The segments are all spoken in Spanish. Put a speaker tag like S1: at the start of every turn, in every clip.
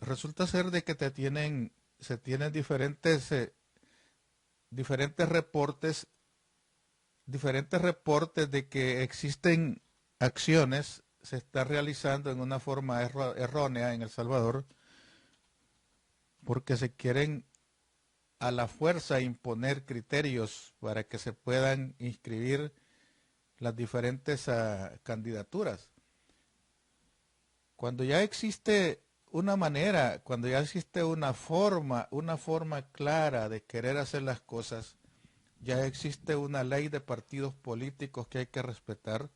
S1: resulta ser de que se tienen diferentes reportes, diferentes reportes de que existen acciones, se está realizando en una forma errónea en El Salvador, porque se quieren a la fuerza imponer criterios para que se puedan inscribir las diferentes candidaturas. Cuando ya existe una manera, cuando ya existe una forma clara de querer hacer las cosas, ya existe una ley de partidos políticos que hay que respetar,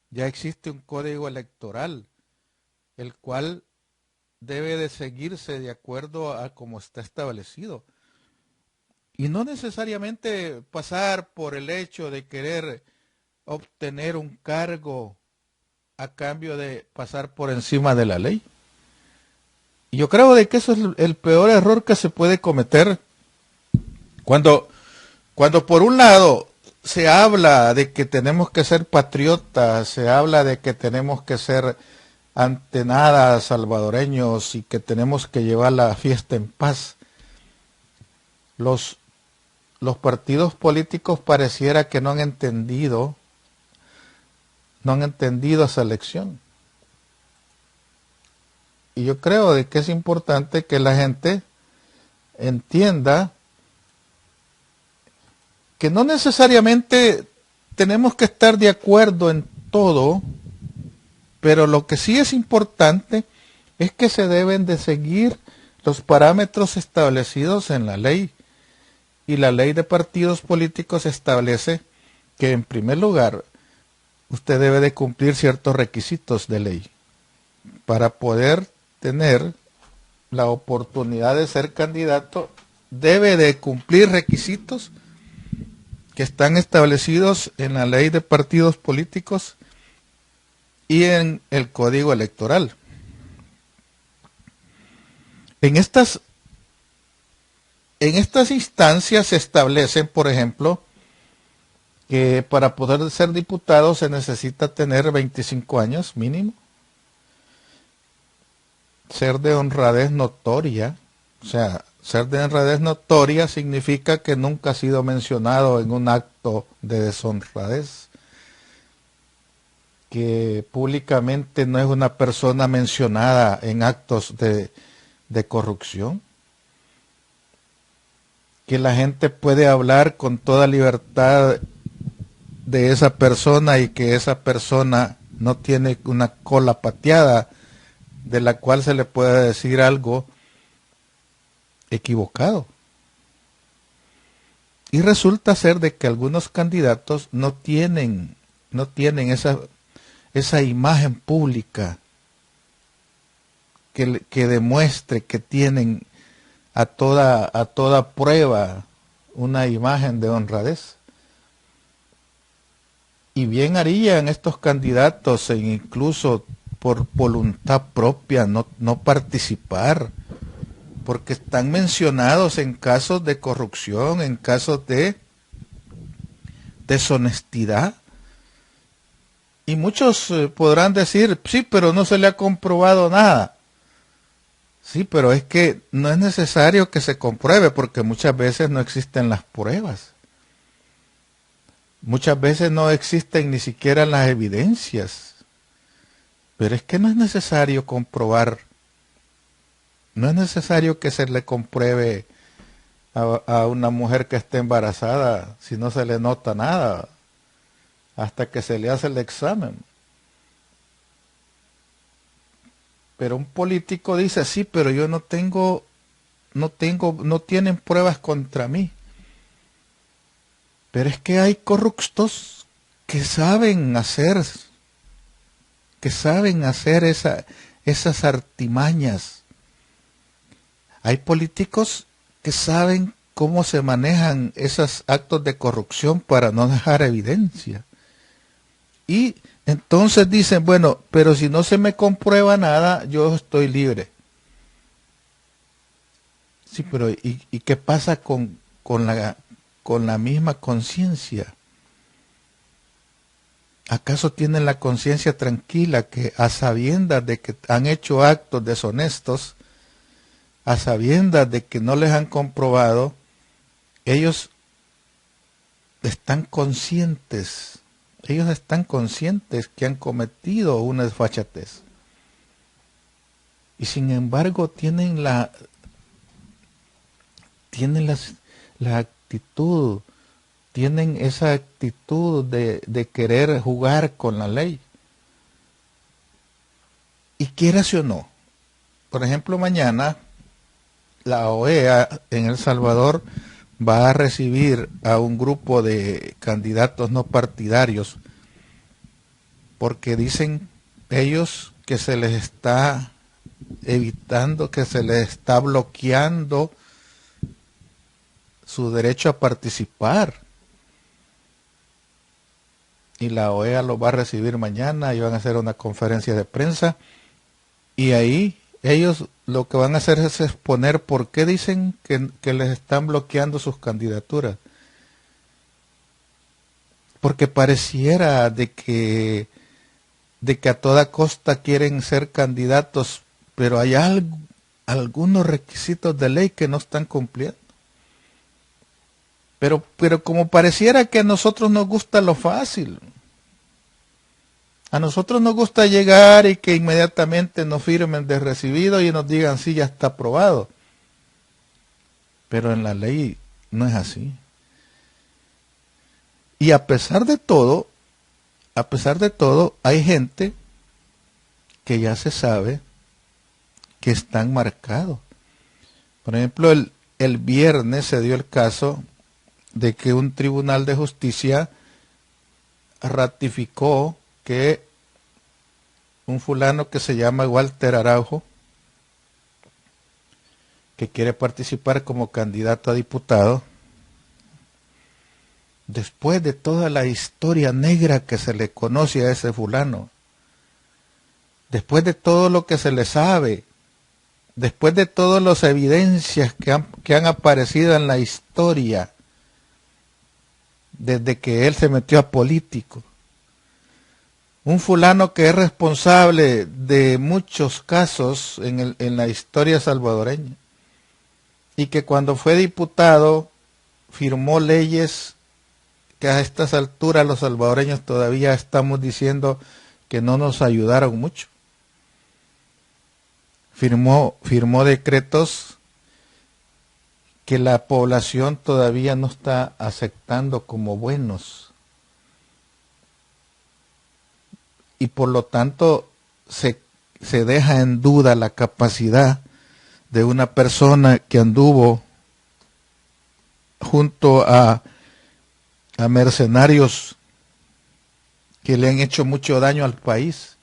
S1: ya existe un código electoral, el cual debe de seguirse de acuerdo a como está establecido. Y no necesariamente pasar por el hecho de querer obtener un cargo a cambio de pasar por encima de la ley. Y yo creo de que eso es el peor error que se puede cometer cuando, cuando por un lado se habla de que tenemos que ser patriotas, se habla de que tenemos que ser ante nada salvadoreños y que tenemos que llevar la fiesta en paz. Los, los partidos políticos pareciera que no han entendido esa lección. Y yo creo de que es importante que la gente entienda que no necesariamente tenemos que estar de acuerdo en todo, pero lo que sí es importante es que se deben de seguir los parámetros establecidos en la ley. Y la ley de partidos políticos establece que en primer lugar usted debe de cumplir ciertos requisitos de ley para poder tener la oportunidad de ser candidato. Debe de cumplir requisitos que están establecidos en la ley de partidos políticos y en el código electoral. En estas instancias se establecen, por ejemplo, que para poder ser diputado se necesita tener 25 años mínimo, ser de honradez notoria, o sea, ser de honradez notoria significa que nunca ha sido mencionado en un acto de deshonradez, que públicamente no es una persona mencionada en actos de corrupción, que la gente puede hablar con toda libertad de esa persona y que esa persona no tiene una cola pateada de la cual se le pueda decir algo equivocado. Y resulta ser de que algunos candidatos no tienen esa imagen pública que demuestre que tienen a toda prueba una imagen de honradez. Y bien harían estos candidatos en incluso por voluntad propia no participar, porque están mencionados en casos de corrupción, en casos de deshonestidad. Y muchos podrán decir, sí, pero no se le ha comprobado nada. Sí, pero es que no es necesario que se compruebe, porque muchas veces no existen las pruebas. Muchas veces no existen ni siquiera las evidencias. Pero es que no es necesario comprobar. No es necesario que se le compruebe a una mujer que esté embarazada si no se le nota nada hasta que se le hace el examen. Pero un político dice, sí, pero yo no tienen pruebas contra mí. Pero es que hay corruptos que saben hacer esas artimañas. Hay políticos que saben cómo se manejan esos actos de corrupción para no dejar evidencia. Y entonces dicen, bueno, pero si no se me comprueba nada, yo estoy libre. Sí, pero ¿y qué pasa con la misma conciencia? ¿Acaso tienen la conciencia tranquila que a sabiendas de que han hecho actos deshonestos, a sabiendas de que no les han comprobado, ellos están conscientes que han cometido una desfachatez. Y sin embargo tienen la actitud, tienen esa actitud de querer jugar con la ley. Y quieras o no, por ejemplo, mañana la OEA en El Salvador va a recibir a un grupo de candidatos no partidarios porque dicen ellos que se les está evitando, que se les está bloqueando su derecho a participar. Y la OEA lo va a recibir mañana y van a hacer una conferencia de prensa. Y ahí ellos lo que van a hacer es exponer por qué dicen que les están bloqueando sus candidaturas. Porque pareciera de que a toda costa quieren ser candidatos, pero hay algunos requisitos de ley que no están cumpliendo. Pero como pareciera que a nosotros nos gusta lo fácil. A nosotros nos gusta llegar y que inmediatamente nos firmen de recibido y nos digan sí, ya está aprobado. Pero en la ley no es así. Y a pesar de todo, hay gente que ya se sabe que están marcados. Por ejemplo, el viernes se dio el caso de que un tribunal de justicia ratificó que un fulano que se llama Walter Araujo, que quiere participar como candidato a diputado, después de toda la historia negra que se le conoce a ese fulano, después de todo lo que se le sabe, después de todas las evidencias que han aparecido en la historia, desde que él se metió a político, un fulano que es responsable de muchos casos en la historia salvadoreña y que cuando fue diputado firmó leyes que a estas alturas los salvadoreños todavía estamos diciendo que no nos ayudaron mucho. Firmó decretos que la población todavía no está aceptando como buenos. Y por lo tanto se deja en duda la capacidad de una persona que anduvo junto a mercenarios que le han hecho mucho daño al país.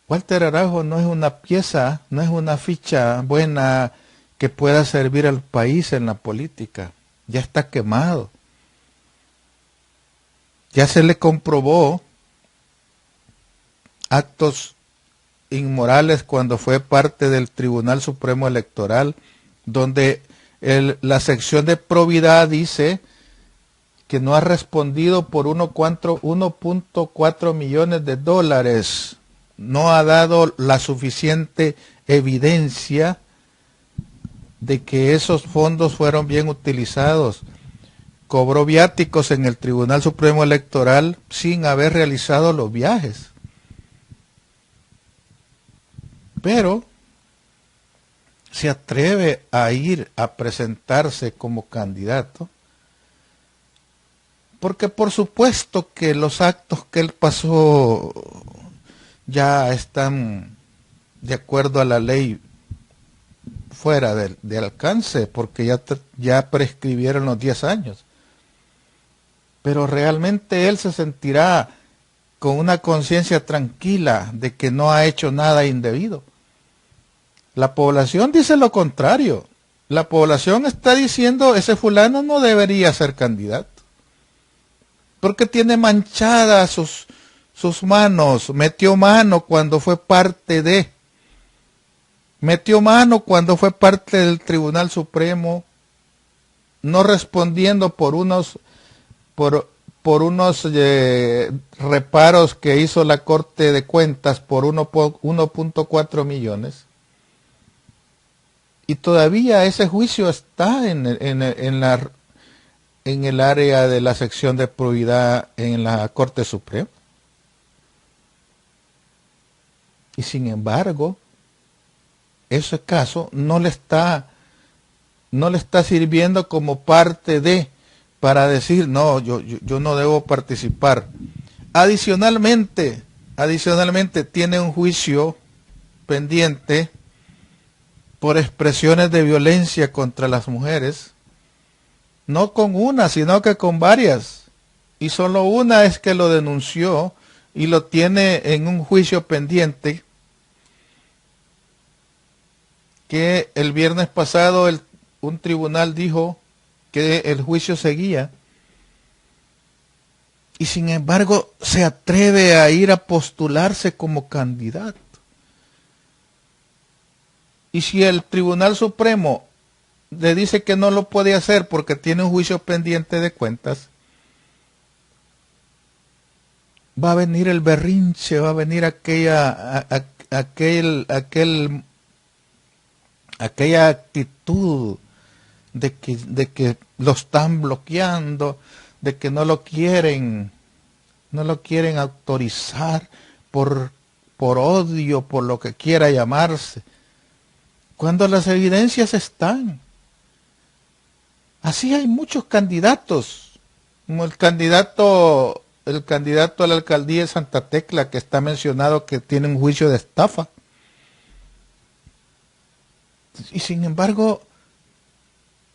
S1: Walter Araujo no es una pieza, no es una ficha buena que pueda servir al país en la política. Ya está quemado. Ya se le comprobó actos inmorales cuando fue parte del Tribunal Supremo Electoral, donde la sección de probidad dice que no ha respondido por 1.4 millones de dólares. No ha dado la suficiente evidencia de que esos fondos fueron bien utilizados. Cobró viáticos en el Tribunal Supremo Electoral sin haber realizado los viajes. Pero se atreve a ir a presentarse como candidato, porque por supuesto que los actos que él pasó ya están de acuerdo a la ley fuera de alcance, porque ya prescribieron los 10 años. Pero realmente él se sentirá con una conciencia tranquila de que no ha hecho nada indebido. La población dice lo contrario. La población está diciendo ese fulano no debería ser candidato, porque tiene manchadas sus manos, metió mano cuando fue parte del Tribunal Supremo, no respondiendo por unos reparos que hizo la Corte de Cuentas por 1.4 millones. Y todavía ese juicio está en el área de la sección de probidad en la Corte Suprema. Y sin embargo, ese caso no le está sirviendo como parte de, para decir, no, yo no debo participar. Adicionalmente, tiene un juicio pendiente por expresiones de violencia contra las mujeres, no con una, sino que con varias. Y solo una es que lo denunció y lo tiene en un juicio pendiente que el viernes pasado un tribunal dijo que el juicio seguía. Y sin embargo se atreve a ir a postularse como candidato. Y si el Tribunal Supremo le dice que no lo puede hacer porque tiene un juicio pendiente de cuentas, va a venir el berrinche, va a venir aquella actitud de que lo están bloqueando, de que no lo quieren autorizar por odio, por lo que quiera llamarse, cuando las evidencias están. Así hay muchos candidatos, como el candidato a la alcaldía de Santa Tecla, que está mencionado que tiene un juicio de estafa. Y sin embargo,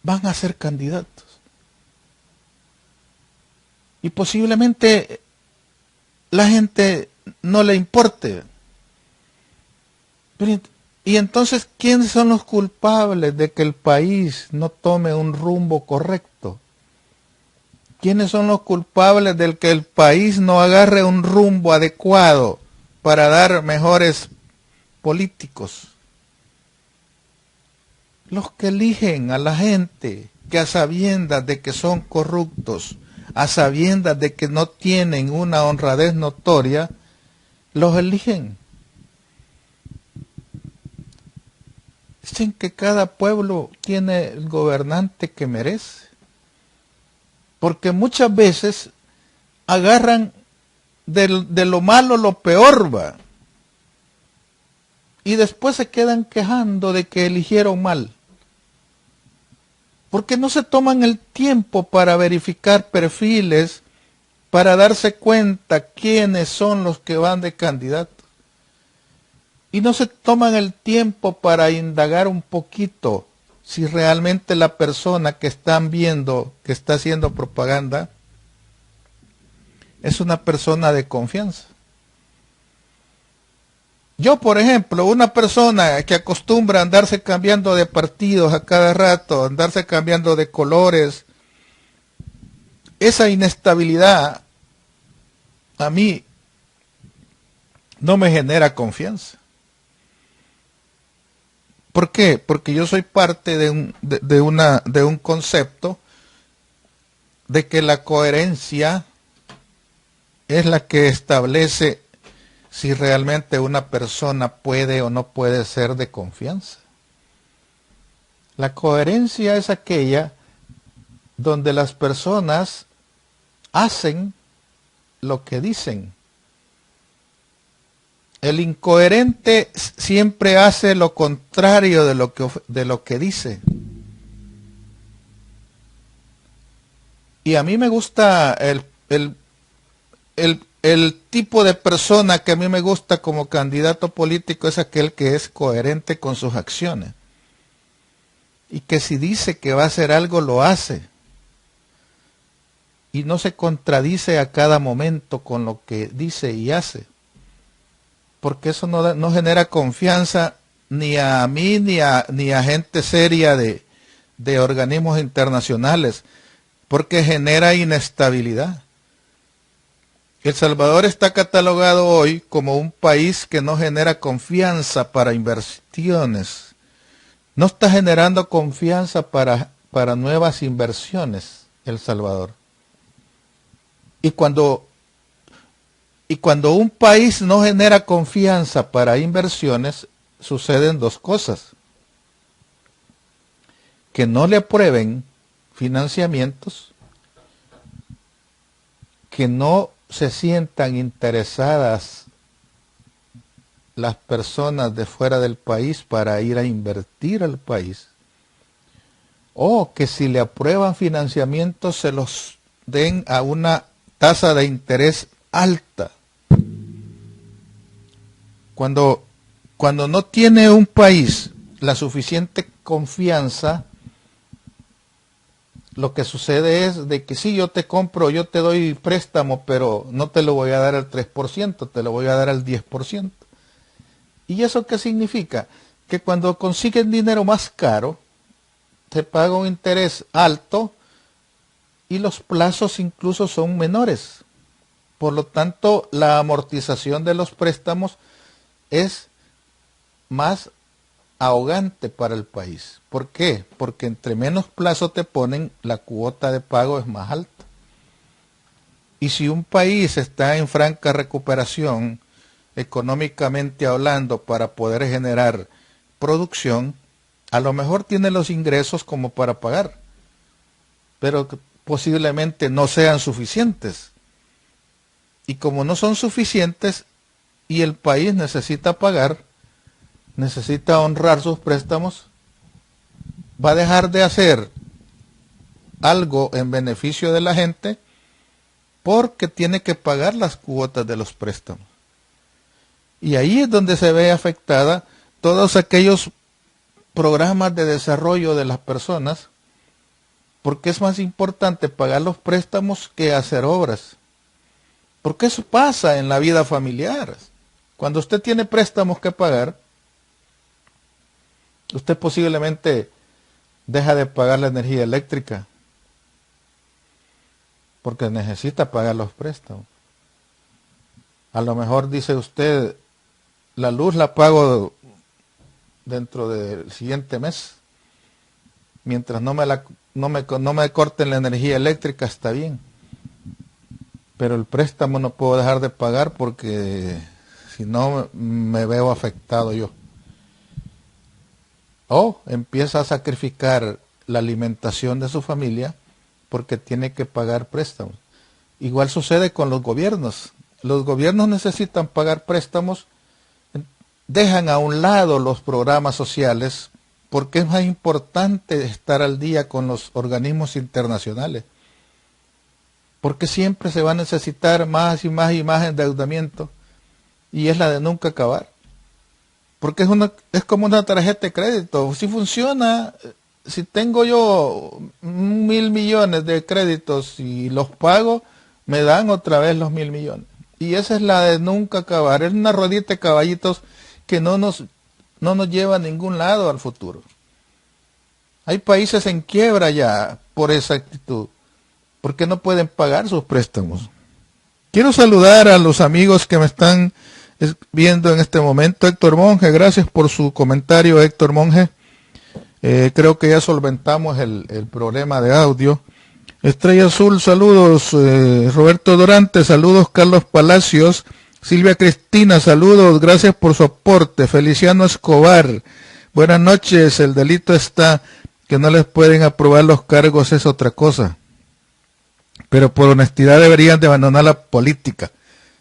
S1: van a ser candidatos. Y posiblemente la gente no le importe. Y entonces, ¿quiénes son los culpables de que el país no tome un rumbo correcto? ¿Quiénes son los culpables de que el país no agarre un rumbo adecuado para dar mejores políticos? Los que eligen a la gente que a sabiendas de que son corruptos, a sabiendas de que no tienen una honradez notoria, los eligen. Dicen que cada pueblo tiene el gobernante que merece. Porque muchas veces agarran de lo malo lo peor, va. Y después se quedan quejando de que eligieron mal. Porque no se toman el tiempo para verificar perfiles, para darse cuenta quiénes son los que van de candidatos. Y no se toman el tiempo para indagar un poquito si realmente la persona que están viendo, que está haciendo propaganda, es una persona de confianza. Yo, por ejemplo, una persona que acostumbra a andarse cambiando de partidos a cada rato, andarse cambiando de colores, esa inestabilidad a mí no me genera confianza. ¿Por qué? Porque yo soy parte de un concepto de que la coherencia es la que establece si realmente una persona puede o no puede ser de confianza. La coherencia es aquella donde las personas hacen lo que dicen. El incoherente siempre hace lo contrario de lo que dice. Y a mí me gusta el tipo de persona que a mí me gusta como candidato político es aquel que es coherente con sus acciones. Y que si dice que va a hacer algo, lo hace. Y no se contradice a cada momento con lo que dice y hace. Porque eso no genera confianza ni a mí ni a gente seria de organismos internacionales, porque genera inestabilidad. El Salvador está catalogado hoy como un país que no genera confianza para inversiones, no está generando confianza para nuevas inversiones, El Salvador. Y cuando un país no genera confianza para inversiones, suceden dos cosas. que no le aprueben financiamientos, que no se sientan interesadas las personas de fuera del país para ir a invertir al país, o que si le aprueban financiamientos se los den a una tasa de interés alta. Cuando no tiene un país la suficiente confianza, lo que sucede es de que sí, yo te compro, yo te doy préstamo, pero no te lo voy a dar al 3%, te lo voy a dar al 10%. ¿Y eso qué significa? Que cuando consiguen dinero más caro, te paga un interés alto y los plazos incluso son menores. Por lo tanto, la amortización de los préstamos es más ahogante para el país. ¿Por qué? Porque entre menos plazo te ponen, la cuota de pago es más alta. Y si un país está en franca recuperación, económicamente hablando, para poder generar producción, a lo mejor tiene los ingresos como para pagar, pero posiblemente no sean suficientes. Y como no son suficientes y el país necesita pagar, necesita honrar sus préstamos, va a dejar de hacer algo en beneficio de la gente porque tiene que pagar las cuotas de los préstamos. Y ahí es donde se ve afectada todos aquellos programas de desarrollo de las personas, porque es más importante pagar los préstamos que hacer obras. Porque eso pasa en la vida familiar. Cuando usted tiene préstamos que pagar, usted posiblemente deja de pagar la energía eléctrica, porque necesita pagar los préstamos. A lo mejor dice usted, la luz la pago dentro del siguiente mes. Mientras no me corten la energía eléctrica, está bien. Pero el préstamo no puedo dejar de pagar porque si no me veo afectado yo. O empieza a sacrificar la alimentación de su familia porque tiene que pagar préstamos. Igual sucede con los gobiernos. Los gobiernos necesitan pagar préstamos, dejan a un lado los programas sociales porque es más importante estar al día con los organismos internacionales. Porque siempre se va a necesitar más y más y más endeudamiento y es la de nunca acabar. Porque es como una tarjeta de crédito. Si funciona, si tengo yo 1.000 millones de créditos y los pago, me dan otra vez los 1.000 millones. Y esa es la de nunca acabar. Es una ruedita de caballitos que no nos lleva a ningún lado al futuro. Hay países en quiebra ya por esa actitud, porque no pueden pagar sus préstamos. Quiero saludar a los amigos que me están viendo en este momento. Héctor Monge, gracias por su comentario, Héctor Monge. Creo que ya solventamos el problema de audio. Estrella Azul, saludos. Roberto Dorante, saludos. Carlos Palacios, Silvia Cristina, saludos. Gracias por su aporte. Feliciano Escobar, buenas noches. El delito está que no les pueden aprobar los cargos, es otra cosa. Pero por honestidad deberían de abandonar la política.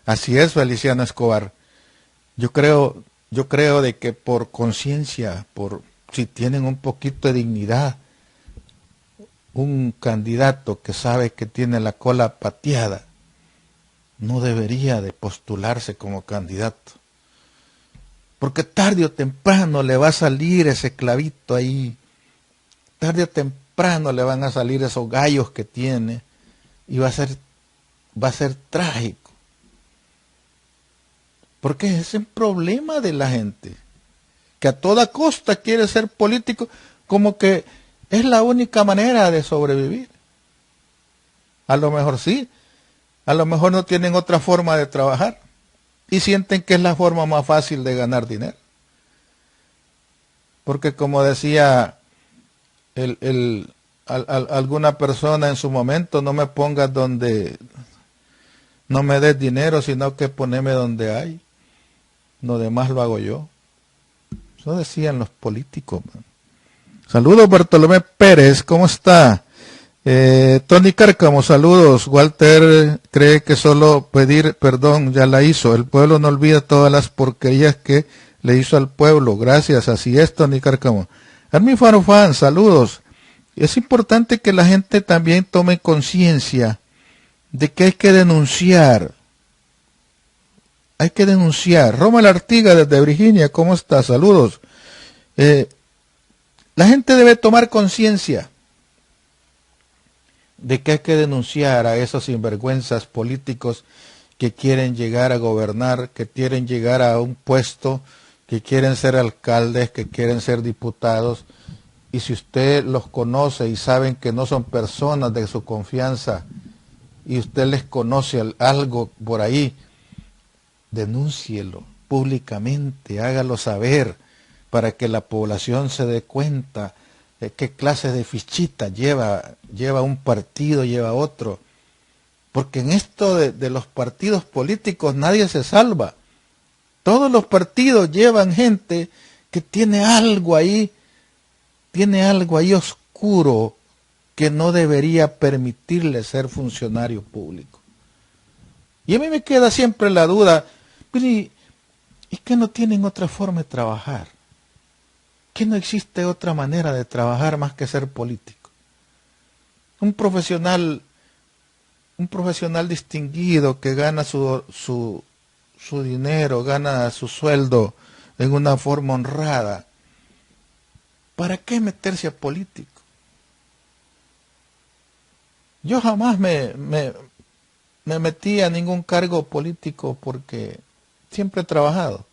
S1: Así es, Feliciano Escobar. Yo creo de que por conciencia, si tienen un poquito de dignidad, un candidato que sabe que tiene la cola pateada, no debería de postularse como candidato. Porque tarde o temprano le va a salir ese clavito ahí. Tarde o temprano le van a salir esos gallos que tiene. Y va a ser trágico. Porque ese es el problema de la gente, que a toda costa quiere ser político, como que es la única manera de sobrevivir. A lo mejor sí, a lo mejor no tienen otra forma de trabajar y sienten que es la forma más fácil de ganar dinero. Porque como decía alguna persona en su momento, no me pongas donde no me des dinero, sino que poneme donde hay. Lo demás lo hago yo. Eso decían los políticos, man. Saludos Bartolomé Pérez, ¿cómo está? Tony Cárcamo, saludos. Walter cree que solo pedir perdón ya la hizo. El pueblo no olvida todas las porquerías que le hizo al pueblo. Gracias, así es, Tony Cárcamo. Armin Farofán, saludos. Es importante que la gente también tome conciencia de que hay que denunciar. Hay que denunciar. Roma Artiga desde Virginia, ¿cómo está? Saludos. La gente debe tomar conciencia de que hay que denunciar a esos sinvergüenzas políticos que quieren llegar a gobernar, que quieren llegar a un puesto, que quieren ser alcaldes, que quieren ser diputados. Y si usted los conoce y saben que no son personas de su confianza y usted les conoce algo por ahí, denúncielo públicamente, hágalo saber para que la población se dé cuenta de qué clase de fichita lleva un partido, lleva otro. Porque en esto de los partidos políticos nadie se salva. Todos los partidos llevan gente que tiene algo ahí oscuro que no debería permitirle ser funcionario público. Y a mí me queda siempre la duda, ¿y que no tienen otra forma de trabajar? ¿Que no existe otra manera de trabajar más que ser político? Un profesional distinguido que gana su dinero, gana su sueldo en una forma honrada, ¿para qué meterse a político? Yo jamás me metí a ningún cargo político porque siempre he trabajado.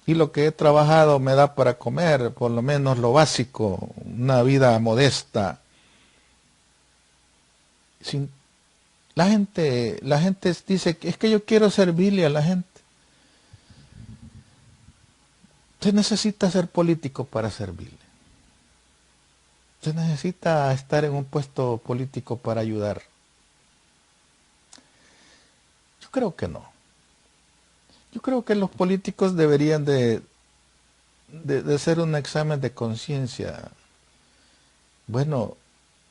S1: Y lo que he trabajado me da para comer, por lo menos lo básico, una vida modesta. La gente dice que es que yo quiero servirle a la gente. Se necesita ser político para servirle. Se necesita estar en un puesto político para ayudar. Yo creo que no. Yo creo que los políticos deberían de hacer un examen de conciencia. Bueno,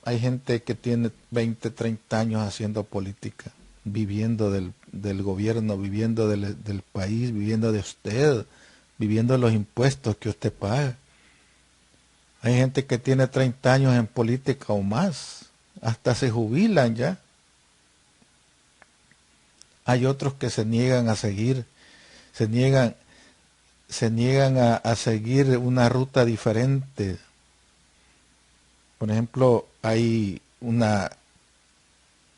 S1: hay gente que tiene 20, 30 años haciendo política, viviendo del gobierno, viviendo del país, viviendo de usted, viviendo de los impuestos que usted paga. Hay gente que tiene 30 años en política o más, hasta se jubilan ya. Hay otros que se niegan a seguir, se niegan a seguir una ruta diferente. Por ejemplo, hay una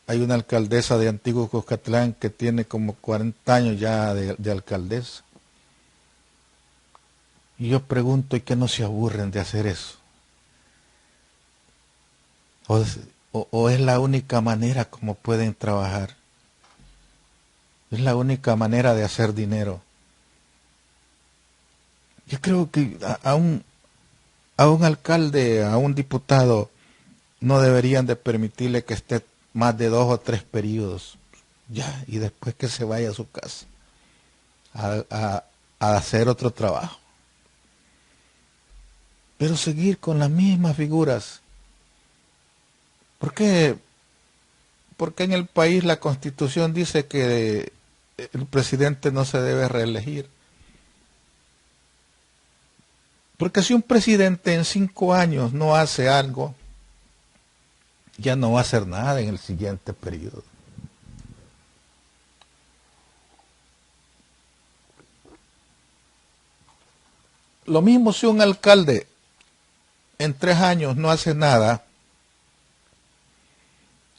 S1: alcaldesa de Antiguo Cuscatlán que tiene como 40 años ya de alcaldesa. Y yo pregunto, ¿y qué no se aburren de hacer eso? ¿O es la única manera como pueden trabajar? Es la única manera de hacer dinero. Yo creo que a un alcalde, a un diputado, no deberían de permitirle que esté más de 2 o 3 periodos. Ya, y después que se vaya a su casa a hacer otro trabajo. Pero seguir con las mismas figuras. ¿Por qué? Porque en el país la Constitución dice que el presidente no se debe reelegir. Porque si un presidente en 5 años no hace algo, ya no va a hacer nada en el siguiente periodo. Lo mismo si un alcalde en 3 años no hace nada,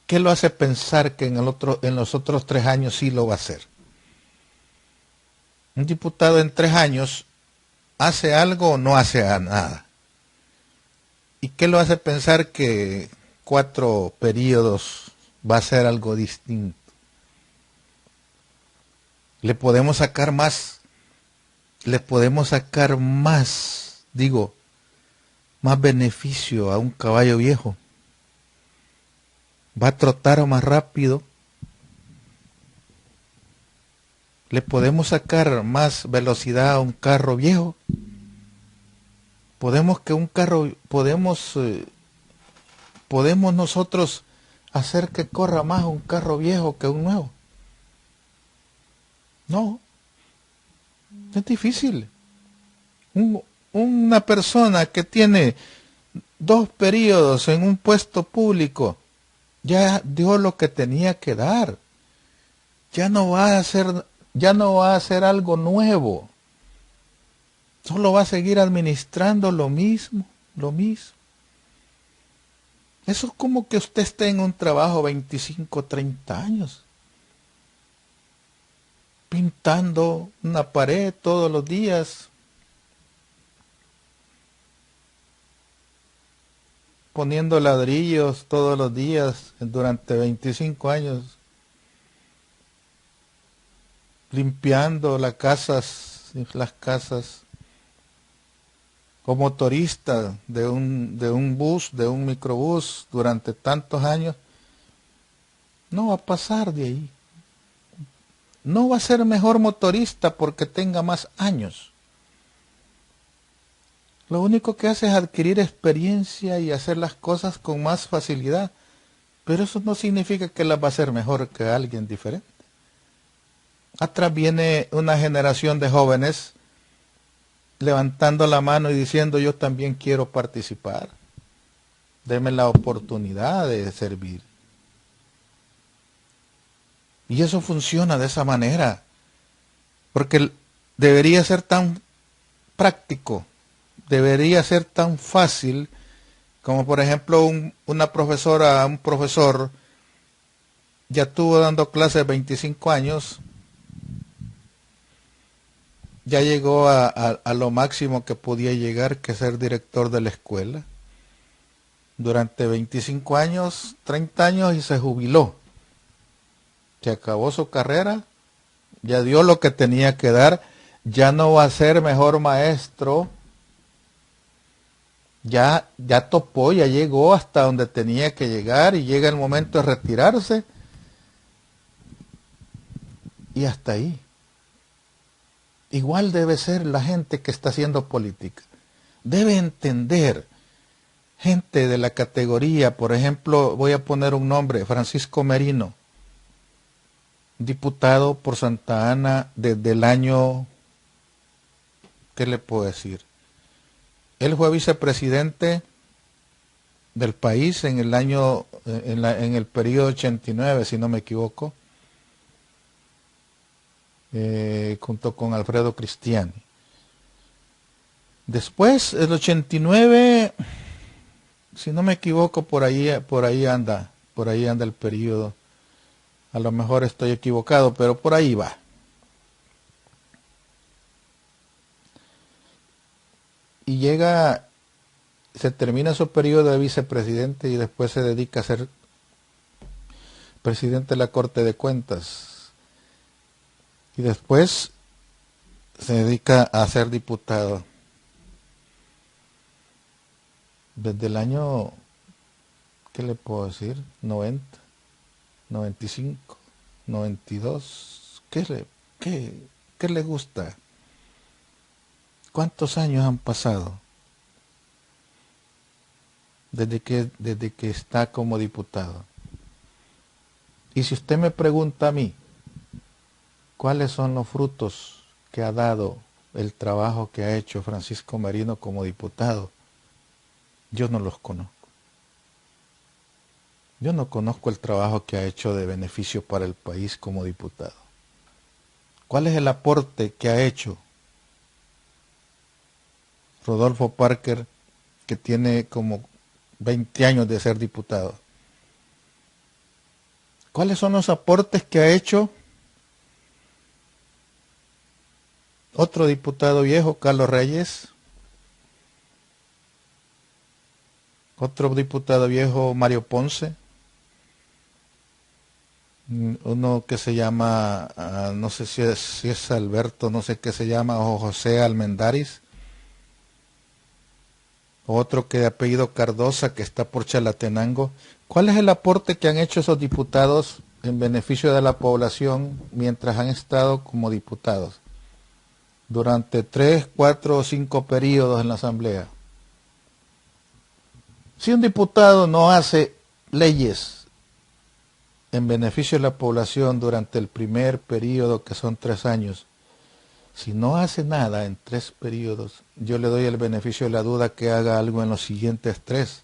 S1: ¿qué lo hace pensar que en los otros 3 años sí lo va a hacer? Un diputado en 3 años hace algo o no hace nada. ¿Y qué lo hace pensar que 4 periodos va a ser algo distinto? Le podemos sacar más, más beneficio a un caballo viejo. Va a trotar más rápido. Le podemos sacar más velocidad a un carro viejo. Podemos que un carro, podemos nosotros hacer que corra más un carro viejo que un nuevo. No, es difícil. Una persona que tiene 2 periodos en un puesto público ya dio lo que tenía que dar. Ya no va a hacer algo nuevo. Solo va a seguir administrando lo mismo, lo mismo. Eso es como que usted esté en un trabajo 25, 30 años, pintando una pared todos los días, poniendo ladrillos todos los días durante 25 años, limpiando las casas, o motorista de un bus, de un microbús durante tantos años, no va a pasar de ahí. No va a ser mejor motorista porque tenga más años. Lo único que hace es adquirir experiencia y hacer las cosas con más facilidad, pero eso no significa que las va a hacer mejor que alguien diferente. Atrás viene una generación de jóvenes levantando la mano y diciendo yo también quiero participar. Deme la oportunidad de servir. Y eso funciona de esa manera, porque debería ser tan práctico, debería ser tan fácil, como por ejemplo una profesora, un profesor, ya estuvo dando clases 25 años, ya llegó a lo máximo que podía llegar, que ser director de la escuela. Durante 25 años, 30 años y se jubiló. Se acabó su carrera, ya dio lo que tenía que dar, ya no va a ser mejor maestro, ya topó, ya llegó hasta donde tenía que llegar y llega el momento de retirarse y hasta ahí. Igual debe ser la gente que está haciendo política. Debe entender, gente de la categoría, por ejemplo, voy a poner un nombre, Francisco Merino, diputado por Santa Ana desde el año, ¿qué le puedo decir? Él fue vicepresidente del país en el año, en el periodo 89, si no me equivoco, junto con Alfredo Cristiani. Después, el 89, si no me equivoco, por ahí anda el periodo. A lo mejor estoy equivocado, pero por ahí va. Y se termina su periodo de vicepresidente y después se dedica a ser presidente de la Corte de Cuentas. Y después se dedica a ser diputado. Desde el año, ¿qué le puedo decir? 90, 95, 92. ¿Qué le gusta? ¿Cuántos años han pasado desde que está como diputado? Y si usted me pregunta a mí, ¿cuáles son los frutos que ha dado el trabajo que ha hecho Francisco Merino como diputado? Yo no los conozco. Yo no conozco el trabajo que ha hecho de beneficio para el país como diputado. ¿Cuál es el aporte que ha hecho Rodolfo Parker, que tiene como 20 años de ser diputado? ¿Cuáles son los aportes que ha hecho otro diputado viejo, Carlos Reyes? Otro diputado viejo, Mario Ponce. Uno que se llama, no sé si es Alberto, no sé qué se llama, o José Almendaris. Otro que de apellido Cardosa, que está por Chalatenango. ¿Cuál es el aporte que han hecho esos diputados en beneficio de la población mientras han estado como diputados? Durante 3, 4 o 5 periodos en la Asamblea. Si un diputado no hace leyes en beneficio de la población durante el primer periodo, que son 3 años, si no hace nada en 3 periodos, yo le doy el beneficio de la duda que haga algo en los siguientes 3.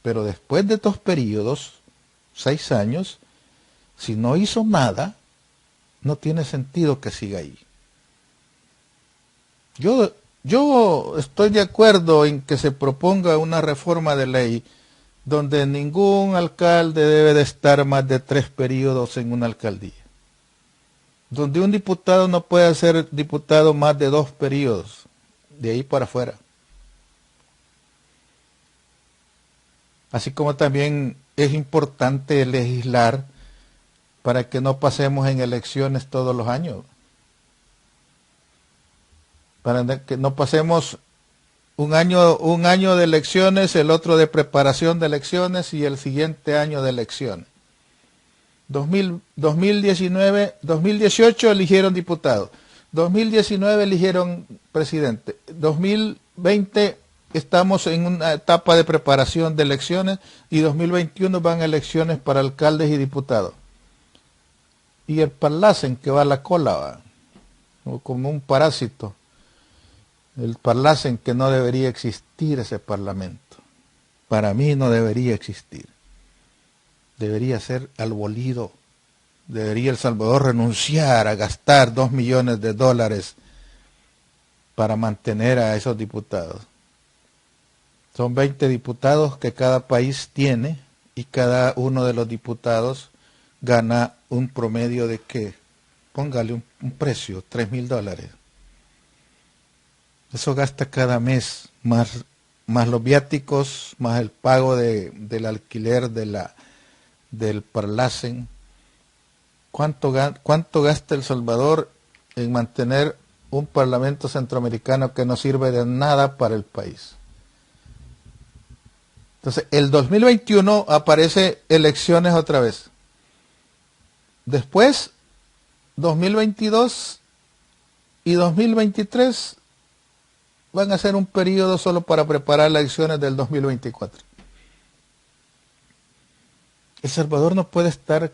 S1: Pero después de 2 periodos, 6 años, si no hizo nada, no tiene sentido que siga ahí. Yo estoy de acuerdo en que se proponga una reforma de ley donde ningún alcalde debe de estar más de 3 periodos en una alcaldía. Donde un diputado no puede ser diputado más de 2 periodos, de ahí para afuera. Así como también es importante legislar para que no pasemos en elecciones todos los años. Para que no pasemos un año de elecciones, el otro de preparación de elecciones y el siguiente año de elecciones. 2018 eligieron diputados, 2019 eligieron presidente, 2020 estamos en una etapa de preparación de elecciones y 2021 van a elecciones para alcaldes y diputados. Y el parlacen que va a la cola, va, como un parásito. El parlacen que no debería existir ese parlamento. Para mí no debería existir. Debería ser abolido. Debería El Salvador renunciar a gastar $2 millones para mantener a esos diputados. Son 20 diputados que cada país tiene y cada uno de los diputados gana un promedio de que, póngale un precio, $3,000. Eso gasta cada mes, más los viáticos, más el pago del alquiler del parlacen. ¿Cuánto gasta El Salvador en mantener un parlamento centroamericano que no sirve de nada para el país? Entonces, el 2021 aparece elecciones otra vez. Después, 2022 y 2023 van a ser un periodo solo para preparar las elecciones del 2024. El Salvador no puede estar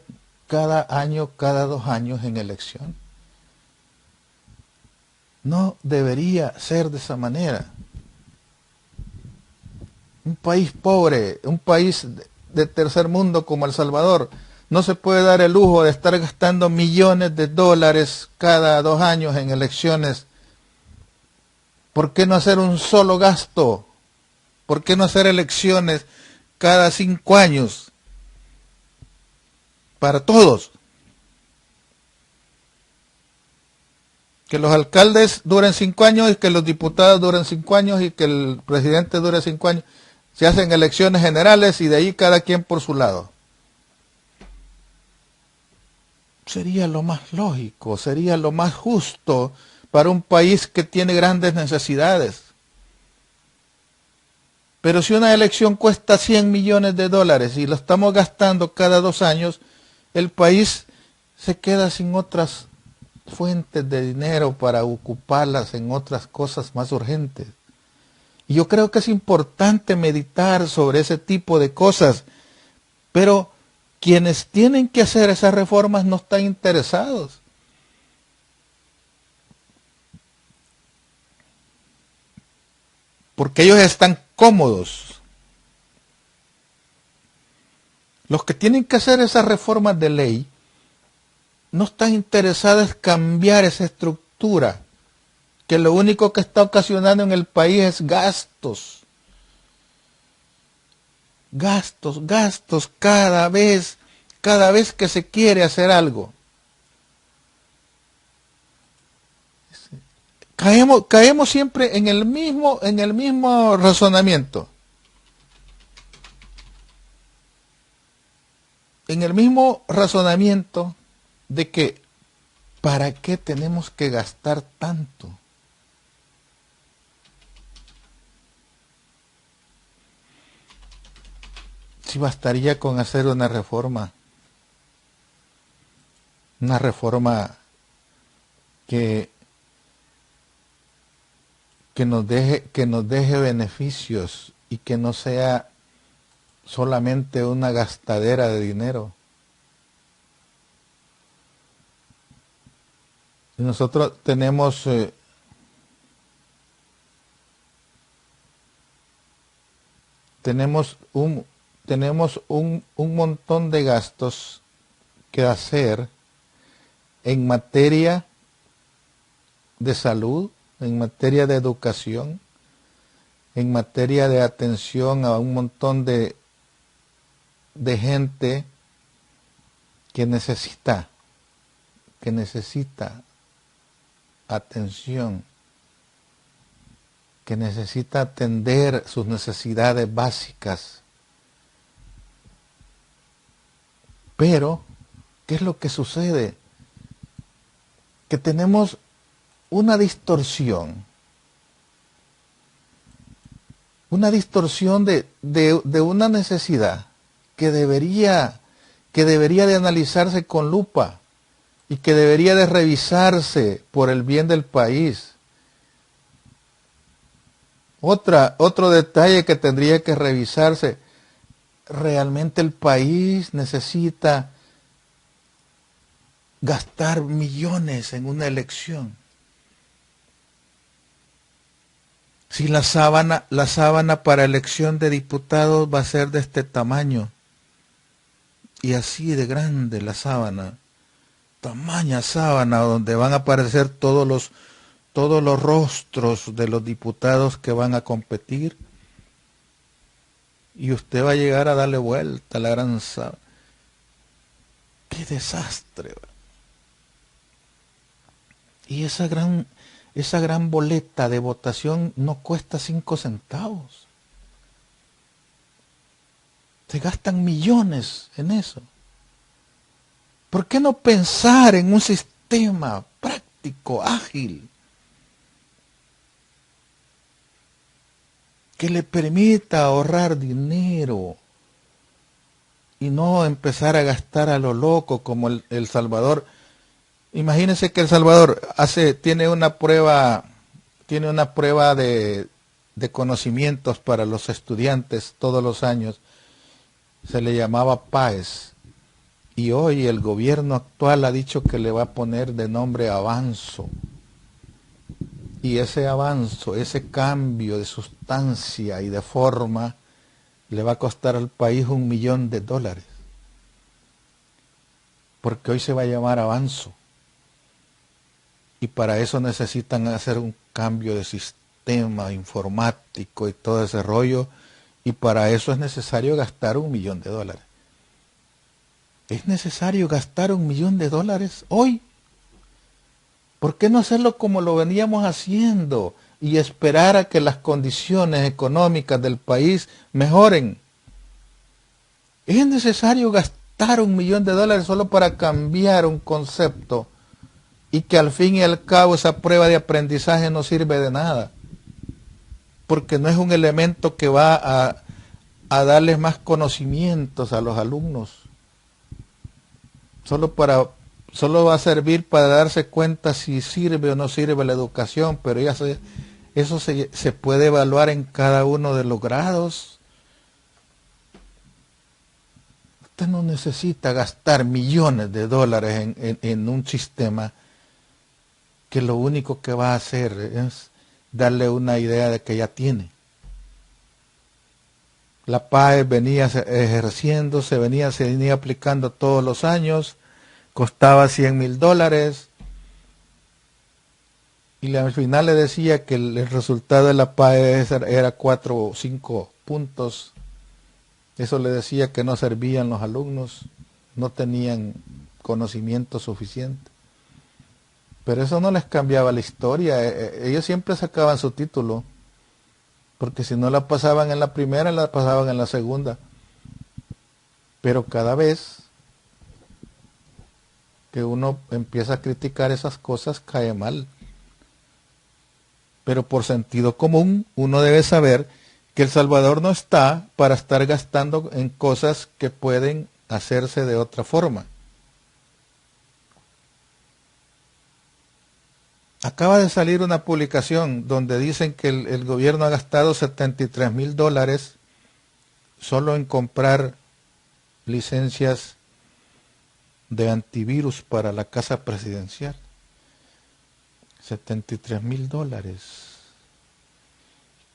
S1: cada año, cada 2 años en elección. No debería ser de esa manera. Un país pobre, un país de tercer mundo como El Salvador, no se puede dar el lujo de estar gastando millones de dólares cada 2 años en elecciones. ¿Por qué no hacer un solo gasto? ¿Por qué no hacer elecciones cada 5 años? Para todos. Que los alcaldes duren 5 años y que los diputados duren 5 años y que el presidente dure 5 años. Se hacen elecciones generales y de ahí cada quien por su lado. Sería lo más lógico, sería lo más justo para un país que tiene grandes necesidades. Pero si una elección cuesta $100 millones y lo estamos gastando cada 2 años, el país se queda sin otras fuentes de dinero para ocuparlas en otras cosas más urgentes. Y yo creo que es importante meditar sobre ese tipo de cosas, pero quienes tienen que hacer esas reformas no están interesados. Porque ellos están cómodos. Los que tienen que hacer esas reformas de ley no están interesados en cambiar esa estructura, que lo único que está ocasionando en el país es gastos. Gastos cada vez que se quiere hacer algo. Caemos siempre en el mismo razonamiento. En el mismo razonamiento de que ¿para qué tenemos que gastar tanto? Si bastaría con hacer una reforma que nos deje beneficios y que no sea solamente una gastadera de dinero. Y nosotros tenemos un montón de gastos que hacer en materia de salud, en materia de educación, en materia de atención a un montón de gente que necesita atención, que necesita atender sus necesidades básicas. Pero, ¿qué es lo que sucede? Que tenemos una distorsión de una necesidad que debería de analizarse con lupa y que debería de revisarse por el bien del país. Otro detalle que tendría que revisarse: ¿realmente el país necesita gastar millones en una elección? Si la sábana para elección de diputados va a ser de este tamaño, y así de grande la sábana, tamaña sábana donde van a aparecer todos los rostros de los diputados que van a competir, y usted va a llegar a darle vuelta a la gran sábana. ¡Qué desastre! Y esa gran boleta de votación no cuesta 5 centavos. Se gastan millones en eso. ¿Por qué no pensar en un sistema práctico, ágil, que le permita ahorrar dinero y no empezar a gastar a lo loco como El Salvador? Imagínense que El Salvador tiene una prueba de conocimientos para los estudiantes todos los años. Se le llamaba PAES. Y hoy el gobierno actual ha dicho que le va a poner de nombre Avanzo. Y ese avanzo, ese cambio de sustancia y de forma, le va a costar al país $1 millón. Porque hoy se va a llamar Avanzo. Y para eso necesitan hacer un cambio de sistema informático y todo ese rollo. Y para eso es necesario gastar $1 millón. ¿Es necesario gastar $1 millón hoy? ¿Por qué no hacerlo como lo veníamos haciendo y esperar a que las condiciones económicas del país mejoren? ¿Es necesario gastar $1 millón solo para cambiar un concepto y que al fin y al cabo esa prueba de aprendizaje no sirve de nada? Porque no es un elemento que va a darles más conocimientos a los alumnos. Solo va a servir para darse cuenta si sirve o no sirve la educación, pero eso se puede evaluar en cada uno de los grados. Usted no necesita gastar millones de dólares en un sistema que lo único que va a hacer es darle una idea de que ya tiene. La PAE venía ejerciendo, se venía aplicando todos los años, costaba $100,000, y al final le decía que el resultado de la PAE era 4 o 5 puntos. Eso le decía que no servían los alumnos, no tenían conocimiento suficiente. Pero eso no les cambiaba la historia. Ellos siempre sacaban su título, porque si no la pasaban en la primera, la pasaban en la segunda. Pero cada vez que uno empieza a criticar esas cosas, cae mal. Pero por sentido común, uno debe saber que El Salvador no está para estar gastando en cosas que pueden hacerse de otra forma. Acaba de salir una publicación donde dicen que el gobierno ha gastado $73,000 solo en comprar licencias de antivirus para la casa presidencial. $73,000.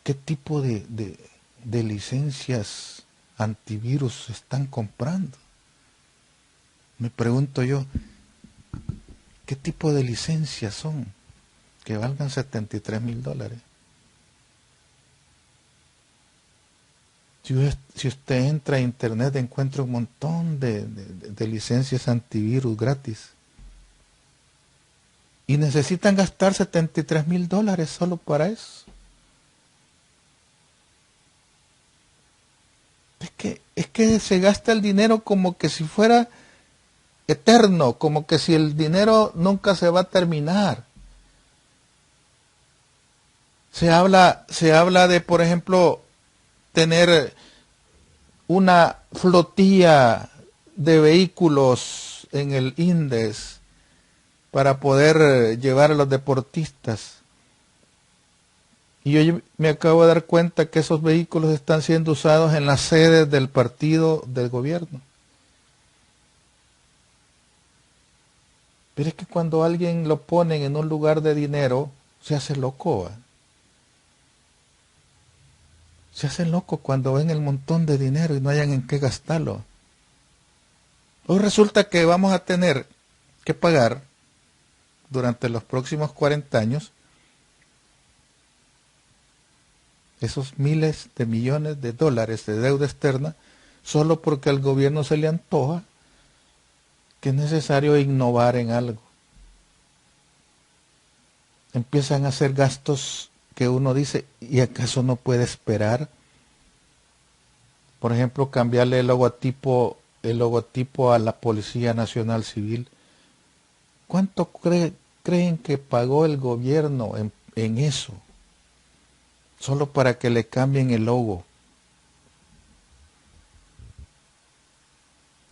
S1: ¿Qué tipo de licencias antivirus se están comprando? Me pregunto yo, ¿qué tipo de licencias son que valgan $73,000? Si usted entra a internet encuentra un montón de licencias antivirus gratis. Y necesitan gastar $73,000 solo para eso. Es que se gasta el dinero como que si fuera eterno, como que si el dinero nunca se va a terminar. Se habla de, por ejemplo, tener una flotilla de vehículos en el INDES para poder llevar a los deportistas. Y yo me acabo de dar cuenta que esos vehículos están siendo usados en las sedes del partido del gobierno. Pero es que cuando alguien lo ponen en un lugar de dinero, se hace loco, ¿va? Se hacen locos cuando ven el montón de dinero y no hayan en qué gastarlo. Hoy resulta que vamos a tener que pagar durante los próximos 40 años esos miles de millones de dólares de deuda externa solo porque al gobierno se le antoja que es necesario innovar en algo. Empiezan a hacer gastos que uno dice, ¿y acaso no puede esperar? Por ejemplo, cambiarle el logotipo a la Policía Nacional Civil. ¿Cuánto creen que pagó el gobierno en eso? Solo para que le cambien el logo.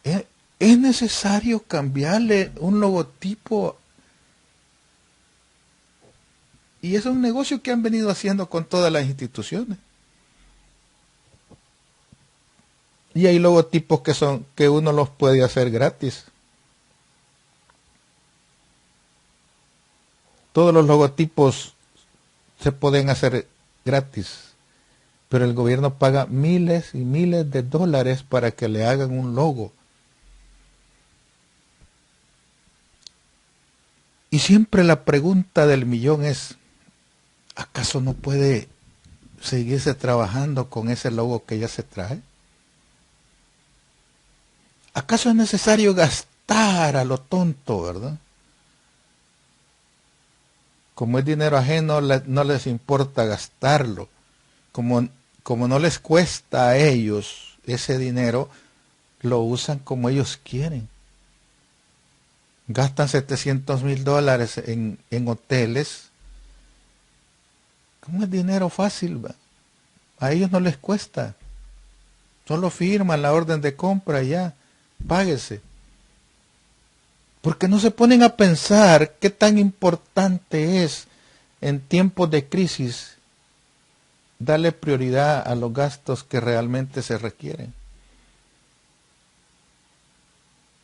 S1: ¿Es necesario cambiarle un logotipo? Y es un negocio que han venido haciendo con todas las instituciones. Y hay logotipos que uno los puede hacer gratis. Todos los logotipos se pueden hacer gratis, pero el gobierno paga miles y miles de dólares para que le hagan un logo. Y siempre la pregunta del millón es, ¿acaso no puede seguirse trabajando con ese logo que ya se trae? ¿Acaso es necesario gastar a lo tonto, verdad? Como es dinero ajeno, no les importa gastarlo. Como no les cuesta a ellos ese dinero, lo usan como ellos quieren. Gastan $700,000 en hoteles. ¿Cómo es dinero fácil? ¿Va? A ellos no les cuesta. Solo firman la orden de compra y ya. Páguese. Porque no se ponen a pensar qué tan importante es en tiempos de crisis darle prioridad a los gastos que realmente se requieren.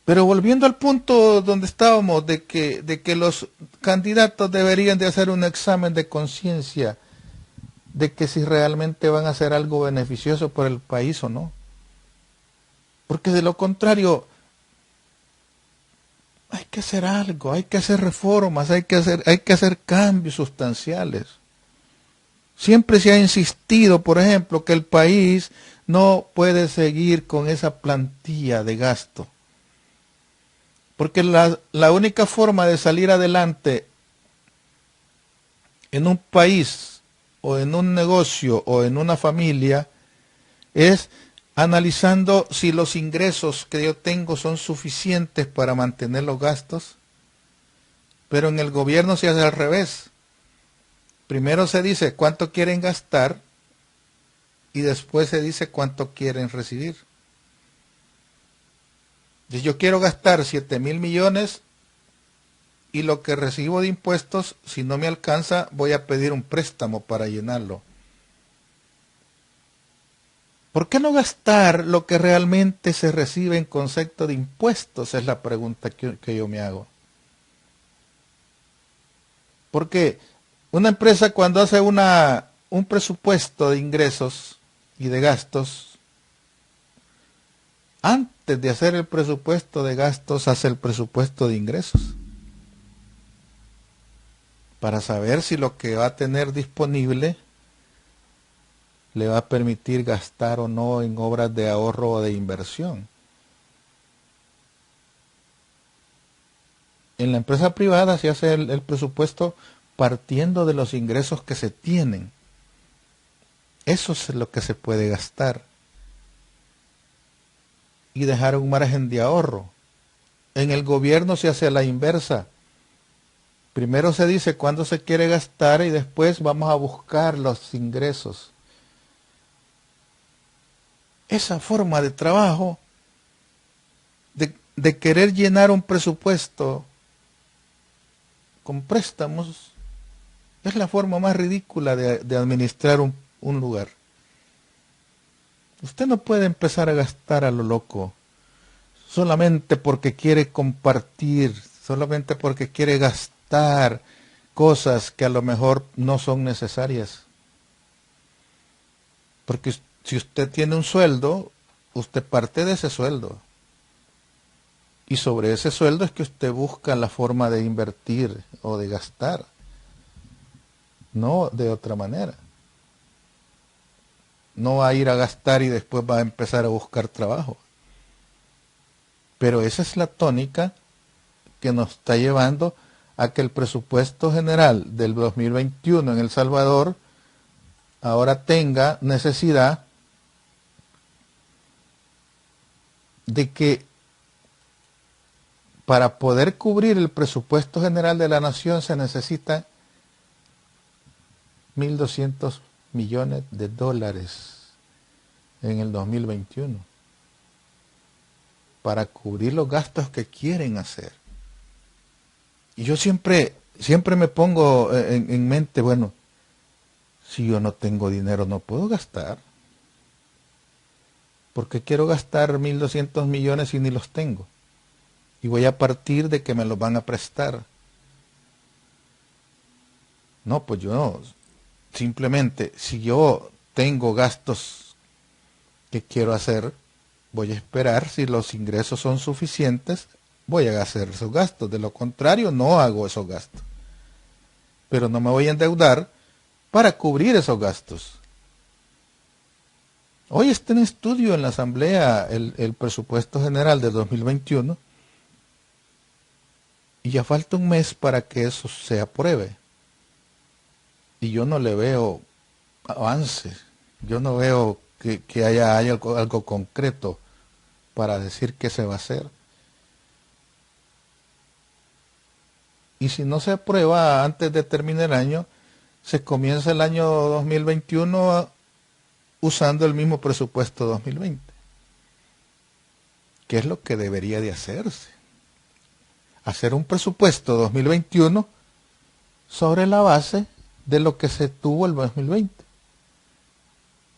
S1: Pero volviendo al punto donde estábamos, de que los candidatos deberían de hacer un examen de conciencia de que si realmente van a hacer algo beneficioso por el país o no. Porque de lo contrario, hay que hacer algo, hay que hacer reformas, hay que hacer cambios sustanciales. Siempre se ha insistido, por ejemplo, que el país no puede seguir con esa plantilla de gasto. Porque la única forma de salir adelante en un país o en un negocio o en una familia es analizando si los ingresos que yo tengo son suficientes para mantener los gastos. Pero en el gobierno se hace al revés. Primero se dice cuánto quieren gastar y después se dice cuánto quieren recibir. Si yo quiero gastar 7,000 millones y lo que recibo de impuestos, si no me alcanza, voy a pedir un préstamo para llenarlo. ¿Por qué no gastar lo que realmente se recibe en concepto de impuestos? Es la pregunta que yo me hago. Porque una empresa cuando hace un presupuesto de ingresos y de gastos, antes de hacer el presupuesto de gastos, hace el presupuesto de ingresos. Para saber si lo que va a tener disponible le va a permitir gastar o no en obras de ahorro o de inversión. En la empresa privada se hace el presupuesto partiendo de los ingresos que se tienen. Eso es lo que se puede gastar. Y dejar un margen de ahorro. En el gobierno se hace a la inversa. Primero se dice cuándo se quiere gastar y después vamos a buscar los ingresos. Esa forma de trabajo, de querer llenar un presupuesto con préstamos, es la forma más ridícula de administrar un lugar. Usted no puede empezar a gastar a lo loco, solamente porque quiere compartir, solamente porque quiere gastar cosas que a lo mejor no son necesarias. Porque si usted tiene un sueldo, usted parte de ese sueldo. Y sobre ese sueldo es que usted busca la forma de invertir o de gastar. No de otra manera. No va a ir a gastar y después va a empezar a buscar trabajo. Pero esa es la tónica que nos está llevando a que el presupuesto general del 2021 en El Salvador ahora tenga necesidad de que para poder cubrir el presupuesto general de la nación se necesita 1.200 millones de dólares en el 2021 para cubrir los gastos que quieren hacer. Y yo siempre me pongo en mente, bueno, si yo no tengo dinero no puedo gastar. ¿Por qué quiero gastar 1.200 millones si ni los tengo? Y voy a partir de que me los van a prestar. No, pues yo no. Simplemente, si yo tengo gastos que quiero hacer, voy a esperar si los ingresos son suficientes, voy a hacer esos gastos. De lo contrario, no hago esos gastos. Pero no me voy a endeudar para cubrir esos gastos. Hoy está en estudio en la Asamblea el presupuesto general de 2021 y ya falta un mes para que eso se apruebe. Y yo no le veo avance, yo no veo que haya algo concreto para decir qué se va a hacer. Y si no se aprueba antes de terminar el año, se comienza el año 2021 usando el mismo presupuesto 2020. ¿Qué es lo que debería de hacerse? Hacer un presupuesto 2021 sobre la base de lo que se tuvo el 2020.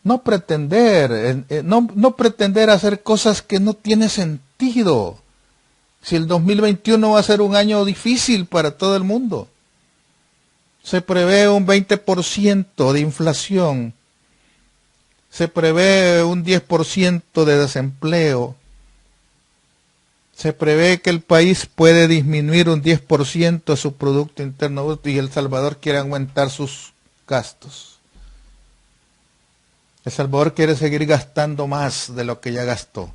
S1: No pretender hacer cosas que no tienen sentido. Si el 2021 va a ser un año difícil para todo el mundo. Se prevé un 20% de inflación. Se prevé un 10% de desempleo. Se prevé que el país puede disminuir un 10% de su Producto Interno Bruto y El Salvador quiere aumentar sus gastos. El Salvador quiere seguir gastando más de lo que ya gastó.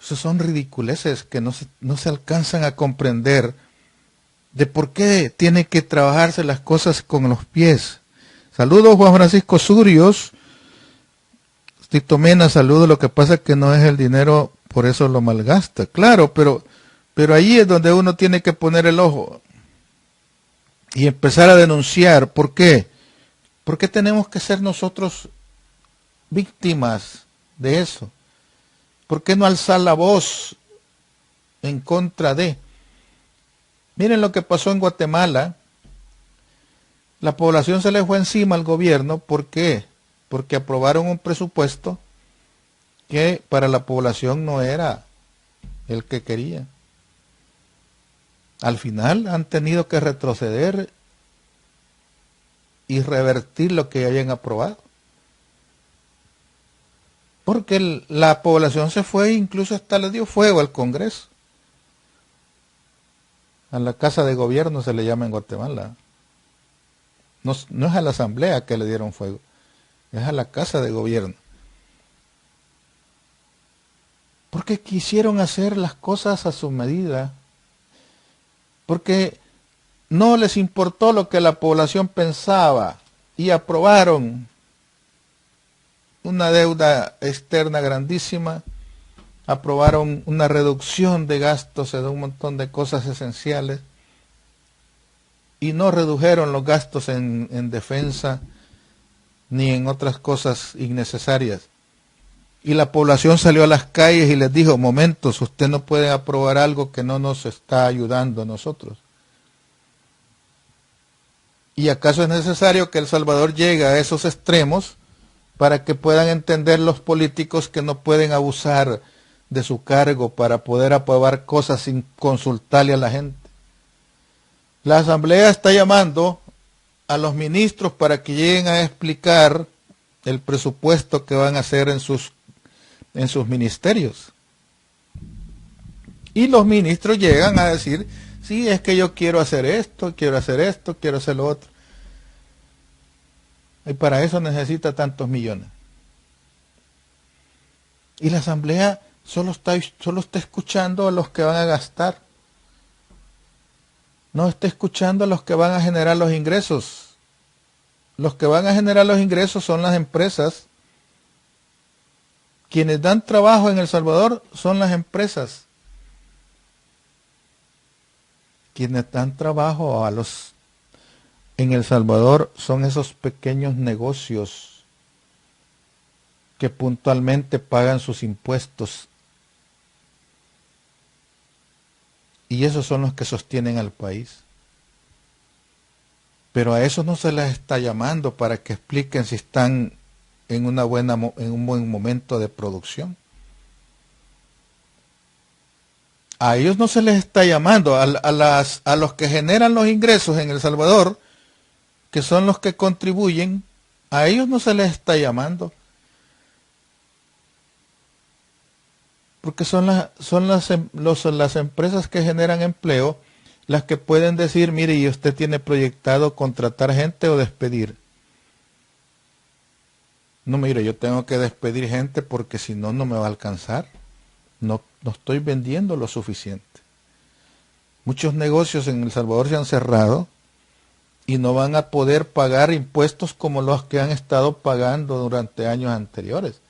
S1: Esas son ridiculeces que no se alcanzan a comprender de por qué tienen que trabajarse las cosas con los pies. Saludos Juan Francisco Surios. Tito Mena, saludos. Lo que pasa es que no es el dinero, por eso lo malgasta. Claro, pero ahí es donde uno tiene que poner el ojo y empezar a denunciar. ¿Por qué? ¿Por qué tenemos que ser nosotros víctimas de eso? ¿Por qué no alzar la voz en contra de? Miren lo que pasó en Guatemala. La población se le fue encima al gobierno. ¿Por qué? porque aprobaron un presupuesto que para la población no era el que quería. Al final han tenido que retroceder y revertir lo que habían aprobado. Porque la población se fue e incluso hasta le dio fuego al Congreso. A la Casa de Gobierno se le llama en Guatemala. No, no es a la Asamblea que le dieron fuego, es a la Casa de Gobierno. Porque quisieron hacer las cosas a su medida. Porque no les importó lo que la población pensaba y aprobaron una deuda externa grandísima, aprobaron una reducción de gastos en un montón de cosas esenciales y no redujeron los gastos en defensa ni en otras cosas innecesarias. Y la población salió a las calles y les dijo, momentos, usted no puede aprobar algo que no nos está ayudando a nosotros. ¿Y acaso es necesario que El Salvador llegue a esos extremos para que puedan entender los políticos que no pueden abusar de su cargo para poder aprobar cosas sin consultarle a la gente? La Asamblea está llamando a los ministros para que lleguen a explicar el presupuesto que van a hacer en sus ministerios. Y los ministros llegan a decir, sí, es que yo quiero hacer esto, quiero hacer esto, quiero hacer lo otro. Y para eso necesita tantos millones. Y la Asamblea solo está escuchando a los que van a gastar. No está escuchando a los que van a generar los ingresos. Los que van a generar los ingresos son las empresas. Quienes dan trabajo en El Salvador son las empresas. Quienes dan trabajo en El Salvador son esos pequeños negocios que puntualmente pagan sus impuestos. Y esos son los que sostienen al país. Pero a esos no se les está llamando para que expliquen si están en un buen momento de producción. A ellos no se les está llamando, a los que generan los ingresos en El Salvador, que son los que contribuyen, a ellos no se les está llamando. Porque son las empresas que generan empleo las que pueden decir, mire, y usted tiene proyectado contratar gente o despedir. No, mire, yo tengo que despedir gente porque si no, no me va a alcanzar. No estoy vendiendo lo suficiente. Muchos negocios en El Salvador se han cerrado y no van a poder pagar impuestos como los que han estado pagando durante años anteriores.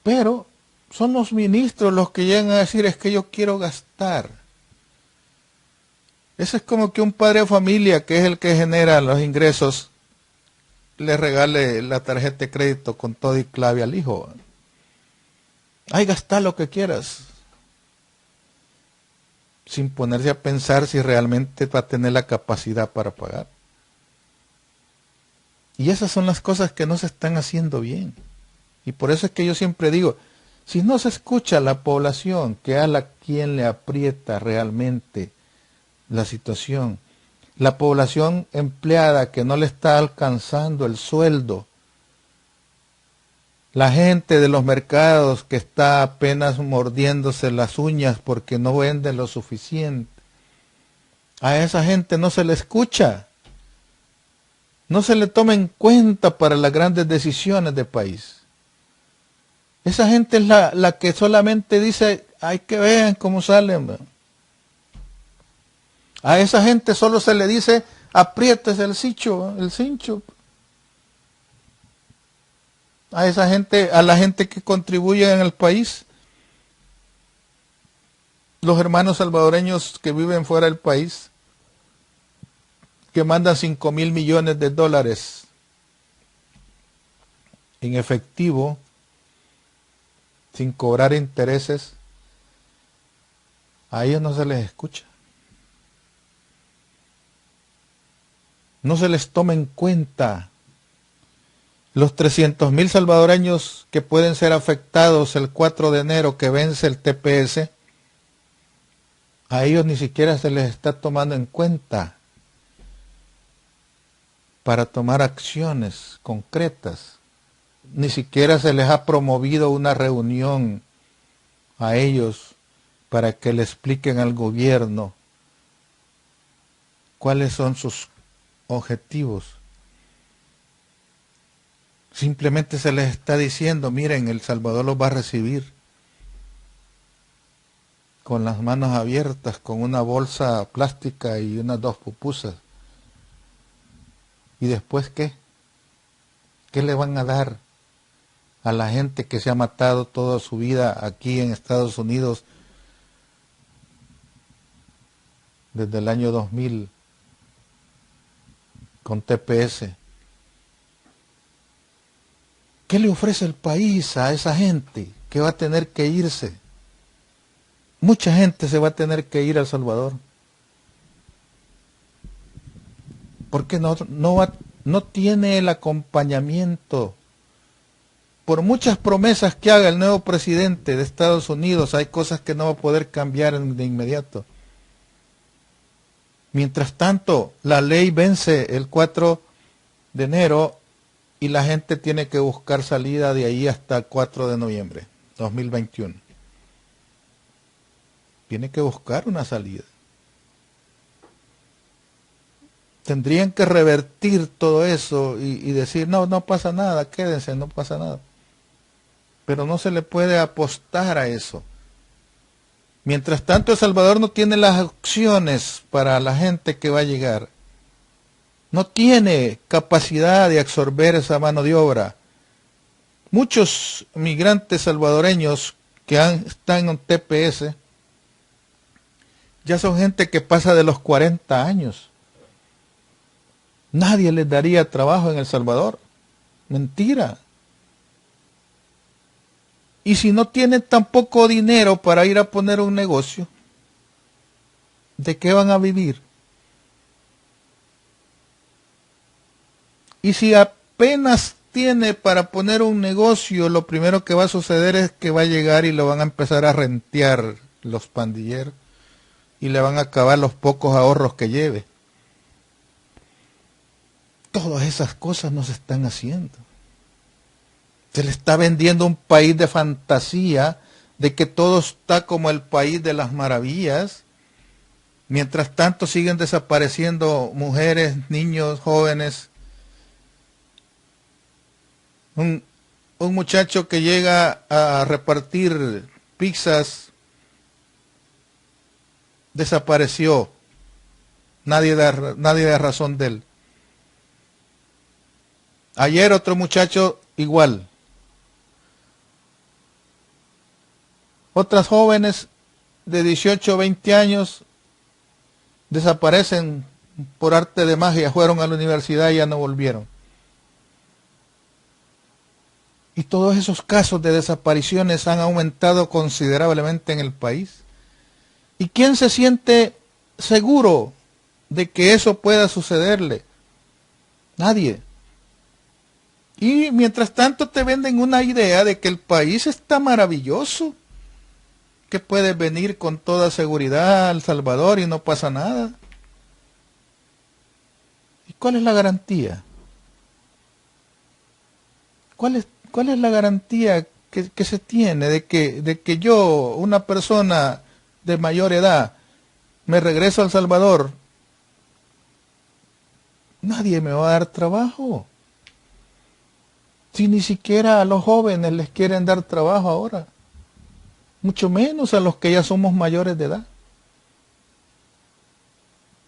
S1: Pero son los ministros los que llegan a decir, es que yo quiero gastar. Eso es como que un padre de familia, que es el que genera los ingresos, le regale la tarjeta de crédito con todo y clave al hijo. Ay, gasta lo que quieras. Sin ponerse a pensar si realmente va a tener la capacidad para pagar. Y esas son las cosas que no se están haciendo bien. Y por eso es que yo siempre digo, si no se escucha a la población, que a quien le aprieta realmente la situación, la población empleada que no le está alcanzando el sueldo, la gente de los mercados que está apenas mordiéndose las uñas porque no vende lo suficiente, a esa gente no se le escucha, no se le toma en cuenta para las grandes decisiones de país. Esa gente es la que solamente dice, hay que ver cómo salen. A esa gente solo se le dice, apriétese el cincho. A esa gente, a la gente que contribuye en el país, los hermanos salvadoreños que viven fuera del país, que mandan 5,000 millones de dólares en efectivo, sin cobrar intereses, a ellos no se les escucha. No se les toma en cuenta Los 300.000 salvadoreños que pueden ser afectados el 4 de enero que vence el TPS, a ellos ni siquiera se les está tomando en cuenta para tomar acciones concretas. Ni siquiera se les ha promovido una reunión a ellos para que le expliquen al gobierno cuáles son sus objetivos. Simplemente se les está diciendo, miren, El Salvador los va a recibir con las manos abiertas, con una bolsa plástica y unas 2 pupusas. ¿Y después qué? ¿Qué le van a dar a la gente que se ha matado toda su vida aquí en Estados Unidos desde el año 2000 con TPS? ¿Qué le ofrece el país a esa gente que va a tener que irse? Mucha gente se va a tener que ir a El Salvador. Porque no tiene el acompañamiento. Por muchas promesas que haga el nuevo presidente de Estados Unidos, hay cosas que no va a poder cambiar de inmediato. Mientras tanto, la ley vence el 4 de enero y la gente tiene que buscar salida de ahí hasta el 4 de noviembre 2021. Tiene que buscar una salida. Tendrían que revertir todo eso y decir, no, no pasa nada, quédense, no pasa nada. Pero no se le puede apostar a eso. Mientras tanto, El Salvador no tiene las opciones para la gente que va a llegar. No tiene capacidad de absorber esa mano de obra. Muchos migrantes salvadoreños que están en TPS ya son gente que pasa de los 40 años. Nadie les daría trabajo en El Salvador. Mentira. Y si no tienen tampoco dinero para ir a poner un negocio, ¿de qué van a vivir? Y si apenas tiene para poner un negocio, lo primero que va a suceder es que va a llegar y lo van a empezar a rentear los pandilleros y le van a acabar los pocos ahorros que lleve. Todas esas cosas no se están haciendo. Se le está vendiendo un país de fantasía, de que todo está como el país de las maravillas. Mientras tanto siguen desapareciendo mujeres, niños, jóvenes. Un muchacho que llega a repartir pizzas desapareció. Nadie da razón de él. Ayer otro muchacho igual. Otras jóvenes de 18 o 20 años desaparecen por arte de magia, fueron a la universidad y ya no volvieron. Y todos esos casos de desapariciones han aumentado considerablemente en el país. ¿Y quién se siente seguro de que eso pueda sucederle? Nadie. Y mientras tanto te venden una idea de que el país está maravilloso, que puedes venir con toda seguridad a El Salvador y no pasa nada. ¿Y cuál es la garantía? ¿Cuál es la garantía que se tiene de que yo, una persona de mayor edad, me regreso a El Salvador? Nadie me va a dar trabajo. Si ni siquiera a los jóvenes les quieren dar trabajo ahora. Mucho menos a los que ya somos mayores de edad.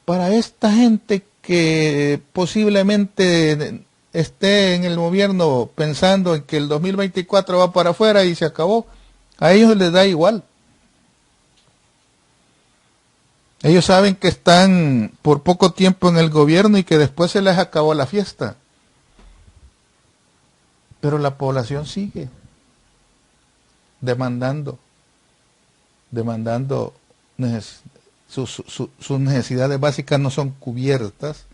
S1: Para esta gente que posiblemente esté en el gobierno pensando en que el 2024 va para afuera y se acabó, a ellos les da igual. Ellos saben que están por poco tiempo en el gobierno y que después se les acabó la fiesta. Pero la población sigue demandando sus necesidades básicas no son cubiertas.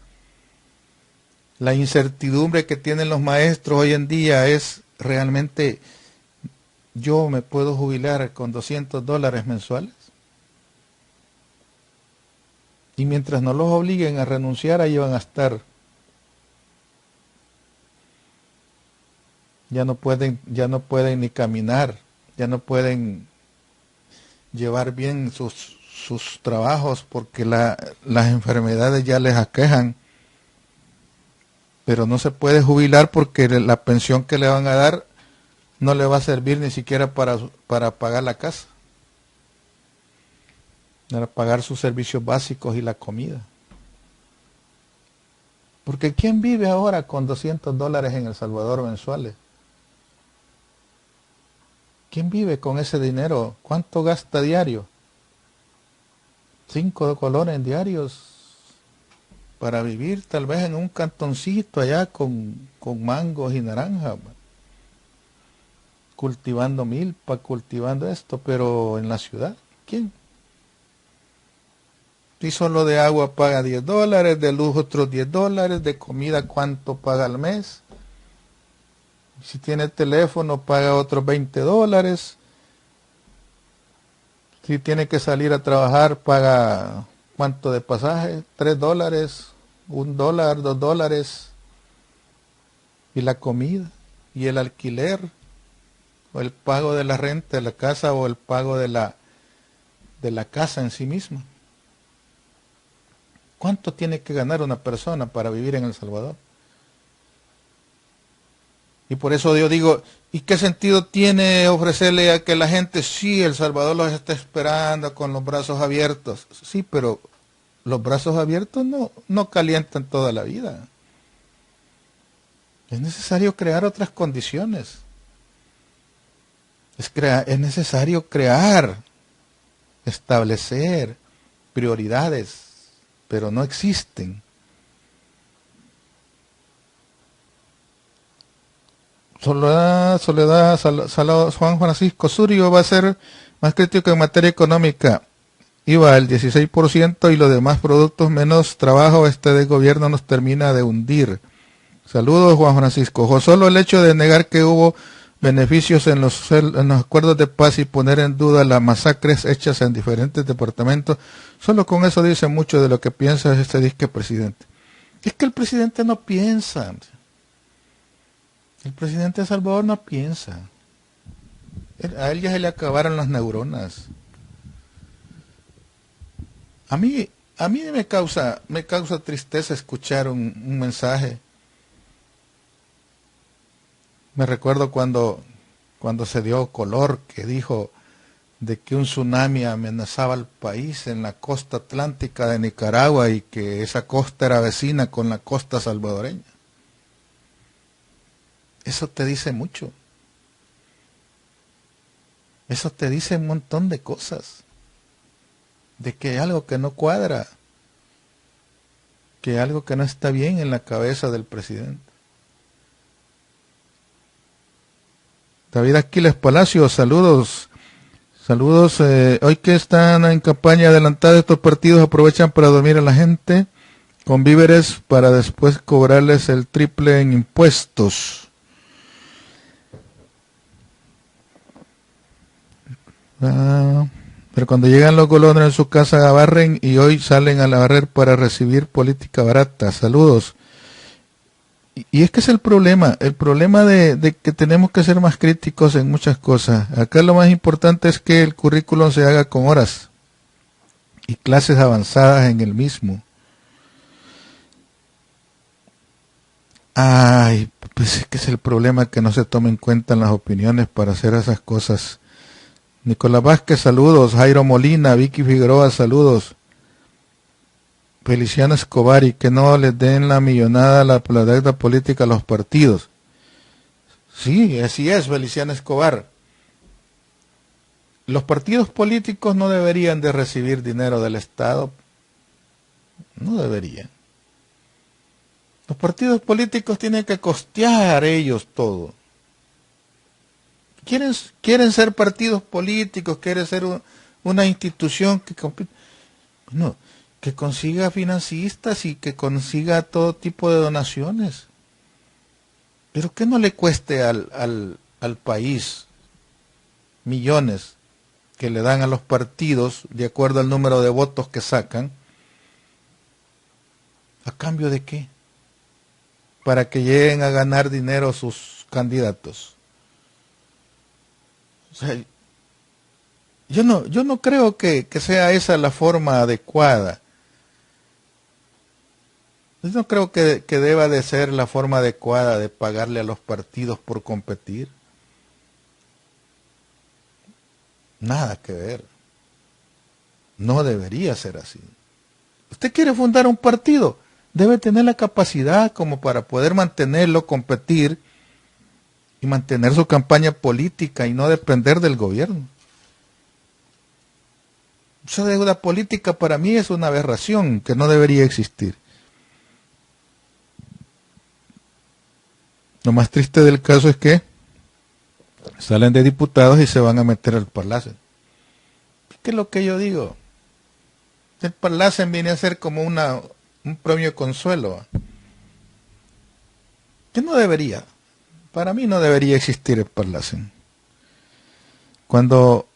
S1: La incertidumbre que tienen los maestros hoy en día es realmente, ¿yo me puedo jubilar con $200 mensuales? Y mientras no los obliguen a renunciar, ahí van a estar. Ya no pueden ni caminar, ya no pueden llevar bien sus trabajos porque las enfermedades ya les aquejan, pero no se puede jubilar porque la pensión que le van a dar no le va a servir ni siquiera para pagar la casa, para pagar sus servicios básicos y la comida. Porque ¿quién vive ahora con $200 en El Salvador mensuales? ¿Quién vive con ese dinero? ¿Cuánto gasta diario? 5 colones diarios para vivir tal vez en un cantoncito allá con mangos y naranjas, cultivando milpa, cultivando esto, pero en la ciudad, ¿quién? Si solo de agua paga $10, de luz otros $10, de comida ¿cuánto paga al mes? Si tiene teléfono paga otros $20. Si tiene que salir a trabajar paga ¿cuánto de pasaje? $3, $1, $2. Y la comida, y el alquiler, o el pago de la renta de la casa, o el pago de la casa en sí misma. ¿Cuánto tiene que ganar una persona para vivir en El Salvador? Y por eso yo digo, ¿y qué sentido tiene ofrecerle a que la gente, sí, El Salvador los está esperando con los brazos abiertos? Sí, pero los brazos abiertos no calientan toda la vida. Es necesario crear otras condiciones. Es necesario crear, establecer prioridades, pero no existen. Juan Francisco Surio va a ser más crítico en materia económica. IVA al 16% y los demás productos menos trabajo, de gobierno nos termina de hundir. Saludos, Juan Francisco. O solo el hecho de negar que hubo beneficios en los acuerdos de paz y poner en duda las masacres hechas en diferentes departamentos, solo con eso dice mucho de lo que piensa este disque presidente. Es que el presidente no piensa. El presidente de Salvador no piensa. A él ya se le acabaron las neuronas. A mí me causa tristeza escuchar un mensaje. Me recuerdo cuando se dio color, que dijo de que un tsunami amenazaba al país en la costa atlántica de Nicaragua y que esa costa era vecina con la costa salvadoreña. Eso te dice mucho. Eso te dice un montón de cosas. De que hay algo que no cuadra. Que hay algo que no está bien en la cabeza del presidente. David Aquiles Palacios, saludos. Saludos. Hoy que están en campaña adelantada, estos partidos aprovechan para dormir a la gente con víveres para después cobrarles el triple en impuestos. Pero cuando llegan los colonos en su casa barren y hoy salen a la barrer para recibir política barata. Saludos. Y es que es el problema de que tenemos que ser más críticos en muchas cosas. Acá lo más importante es que el currículum se haga con horas y clases avanzadas en el mismo. Ay, pues es que es el problema, que no se tomen en cuenta las opiniones para hacer esas cosas. Nicolás Vázquez, saludos. Jairo Molina, Vicky Figueroa, saludos. Feliciano Escobar, y que no les den la millonada, la deuda política a los partidos. Sí, así es, Feliciano Escobar. Los partidos políticos no deberían de recibir dinero del Estado. No deberían. Los partidos políticos tienen que costear ellos todo. Quieren ser partidos políticos, quieren ser una institución que compite. No, que consiga financistas y que consiga todo tipo de donaciones. Pero que no le cueste al país millones que le dan a los partidos de acuerdo al número de votos que sacan. ¿A cambio de qué? Para que lleguen a ganar dinero sus candidatos. O sea, yo no creo que sea esa la forma adecuada. Yo no creo que deba de ser la forma adecuada de pagarle a los partidos por competir. Nada que ver. No debería ser así. Usted quiere fundar un partido, debe tener la capacidad como para poder mantenerlo, competir y mantener su campaña política y no depender del gobierno. Esa deuda política para mí es una aberración que no debería existir. Lo más triste del caso es que salen de diputados y se van a meter al Parlacen. ¿Qué es lo que yo digo? El Parlacen viene a ser como un premio de consuelo. Que no debería. Para mí no debería existir el Parlacen. Cuando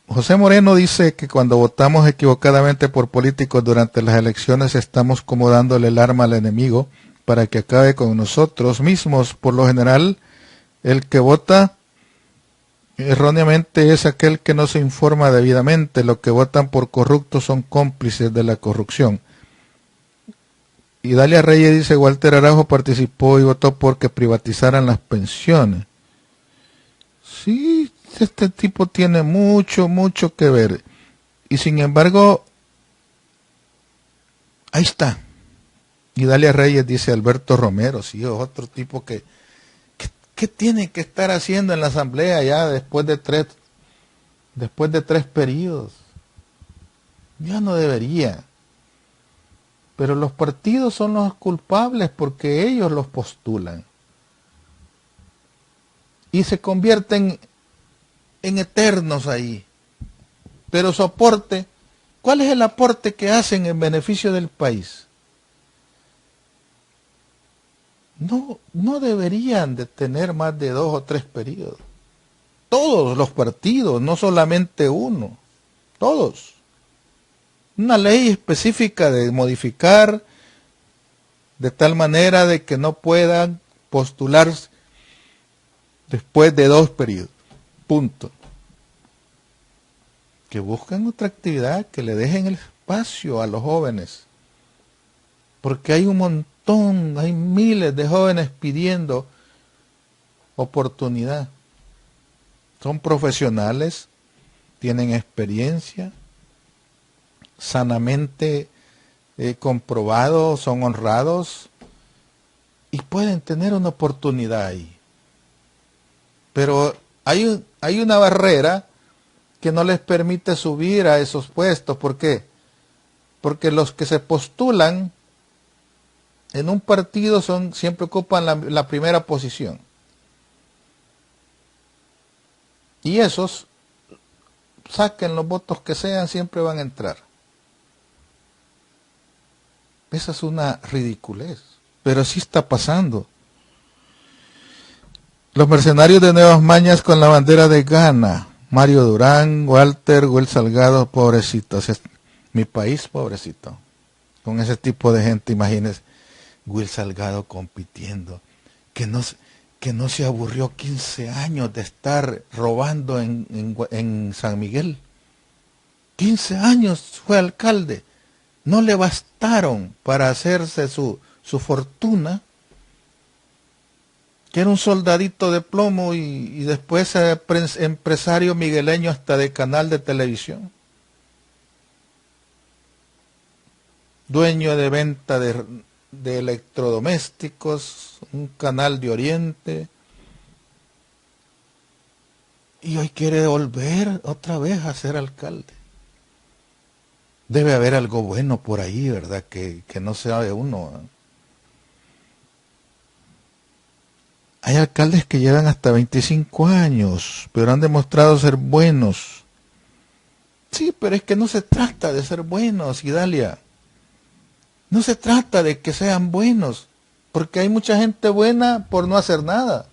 S1: José Moreno dice que cuando votamos equivocadamente por políticos durante las elecciones estamos como dándole el arma al enemigo para que acabe con nosotros mismos, por lo general, el que vota erróneamente es aquel que no se informa debidamente. Los que votan por corruptos son cómplices de la corrupción. Y Dalia Reyes dice, Walter Araujo participó y votó porque privatizaran las pensiones. Sí, este tipo tiene mucho que ver. Y sin embargo, ahí está. Y Dalia Reyes dice Alberto Romero, sí, otro tipo que tiene que estar haciendo en la asamblea ya después de tres periodos. Ya no debería. Pero los partidos son los culpables porque ellos los postulan. Y se convierten en eternos ahí. Pero su aporte, ¿cuál es el aporte que hacen en beneficio del país? No deberían de tener más de 2 o 3 periodos. Todos los partidos, no solamente uno. Todos. Una ley específica de modificar de tal manera de que no puedan postularse después de 2 periodos. Punto. Que busquen otra actividad, que le dejen el espacio a los jóvenes. Porque hay un montón, hay miles de jóvenes pidiendo oportunidad. Son profesionales, tienen experiencia, sanamente comprobados, son honrados y pueden tener una oportunidad ahí. Pero hay una barrera que no les permite subir a esos puestos. ¿Por qué? Porque los que se postulan en un partido siempre ocupan la primera posición. Y esos, saquen los votos que sean, siempre van a entrar. Esa es una ridiculez, pero sí está pasando. Los mercenarios de Nuevas Mañas con la bandera de Ghana. Mario Durán, Walter, Will Salgado, pobrecitos. Mi país, pobrecito. Con ese tipo de gente, imagínense. Will Salgado compitiendo. Que no se aburrió 15 años de estar robando en San Miguel. 15 años fue alcalde. No le bastaron para hacerse su fortuna, que era un soldadito de plomo y después empresario migueleño hasta de canal de televisión. Dueño de venta de electrodomésticos, un canal de Oriente. Y hoy quiere volver otra vez a ser alcalde. Debe haber algo bueno por ahí, ¿verdad? Que no sabe uno. Hay alcaldes que llevan hasta 25 años, pero han demostrado ser buenos. Sí, pero es que no se trata de ser buenos, Idalia. No se trata de que sean buenos, porque hay mucha gente buena por no hacer nada.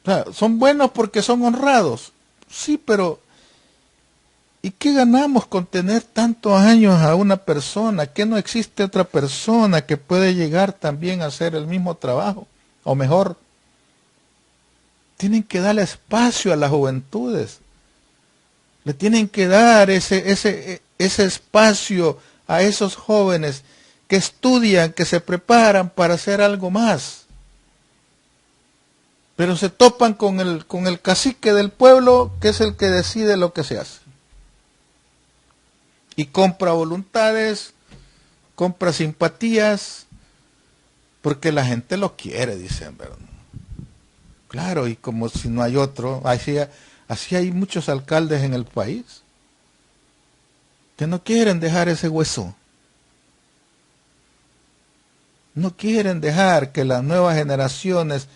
S1: O sea, son buenos porque son honrados. Sí, pero ¿y qué ganamos con tener tantos años a una persona? ¿Que no existe otra persona que puede llegar también a hacer el mismo trabajo? O mejor, tienen que darle espacio a las juventudes. Le tienen que dar ese espacio a esos jóvenes que estudian, que se preparan para hacer algo más. Pero se topan con el cacique del pueblo, que es el que decide lo que se hace. Y compra voluntades, compra simpatías, porque la gente lo quiere, dicen, ¿verdad? Claro, y como si no hay otro, así hay muchos alcaldes en el país que no quieren dejar ese hueso. No quieren dejar que las nuevas generaciones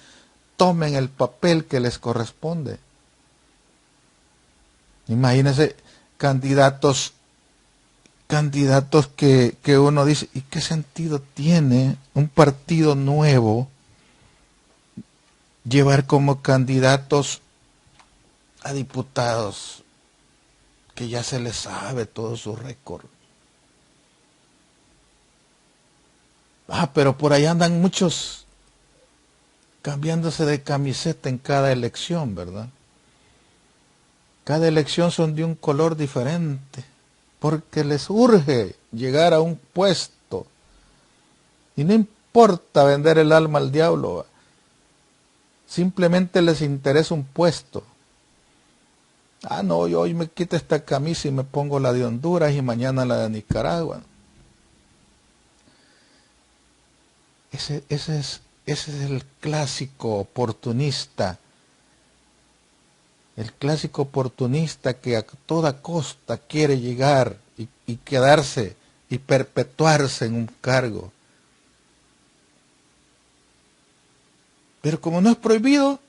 S1: tomen el papel que les corresponde. Imagínense candidatos que uno dice, ¿y qué sentido tiene un partido nuevo llevar como candidatos a diputados que ya se les sabe todo su récord? Pero por ahí andan muchos cambiándose de camiseta en cada elección, ¿verdad? Cada elección son de un color diferente, porque les urge llegar a un puesto. Y no importa vender el alma al diablo, simplemente les interesa un puesto. No, yo hoy me quito esta camisa y me pongo la de Honduras y mañana la de Nicaragua. Ese es el clásico oportunista. El clásico oportunista que a toda costa quiere llegar y quedarse y perpetuarse en un cargo. Pero como no es prohibido,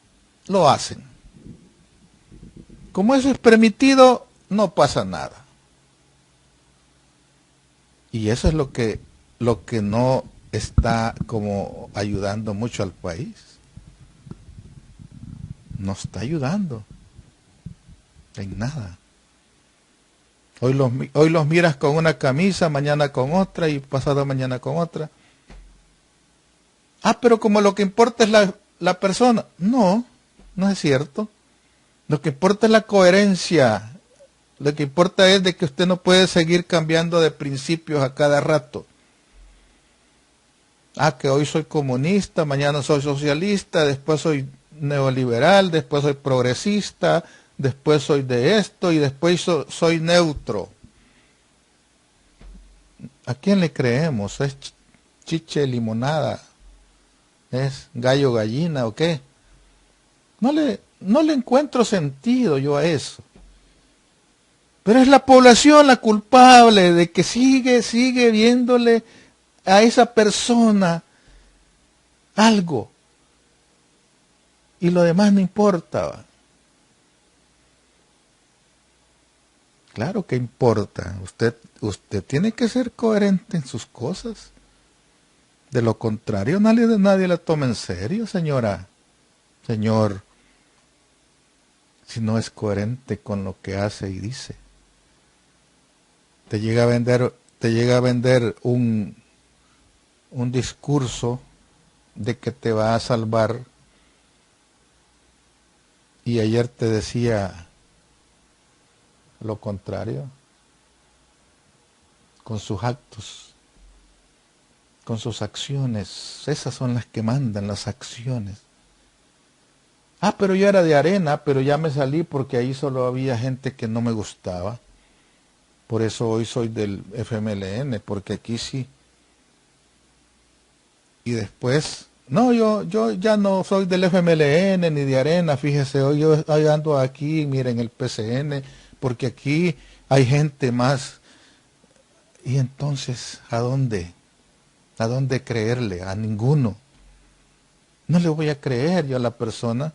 S1: lo hacen. Como eso es permitido, no pasa nada. Y eso es lo que no está como ayudando mucho al país. No está ayudando en nada. Hoy los miras con una camisa, mañana con otra y pasado mañana con otra. Pero como lo que importa es la persona. No, no es cierto. Lo que importa es la coherencia. Lo que importa es de que usted no puede seguir cambiando de principios a cada rato. Que hoy soy comunista, mañana soy socialista, después soy neoliberal, después soy progresista, después soy de esto y después soy neutro. ¿A quién le creemos? ¿Es chiche limonada? ¿Es gallo gallina o qué? No le encuentro sentido yo a eso. Pero es la población la culpable de que sigue viéndole a esa persona algo. Y lo demás no importa. Claro que importa. Usted tiene que ser coherente en sus cosas. De lo contrario, nadie la toma en serio, señora. Señor, si no es coherente con lo que hace y dice. Te llega a vender un discurso de que te va a salvar y ayer te decía lo contrario, con sus actos, con sus acciones. Esas son las que mandan, las acciones. Pero yo era de Arena, pero ya me salí porque ahí solo había gente que no me gustaba. Por eso hoy soy del FMLN, porque aquí sí. Y después, no, yo ya no soy del FMLN ni de Arena, fíjese, hoy yo ando aquí, miren, el PCN, porque aquí hay gente más. Y entonces, ¿a dónde? ¿A dónde creerle? A ninguno. No le voy a creer yo a la persona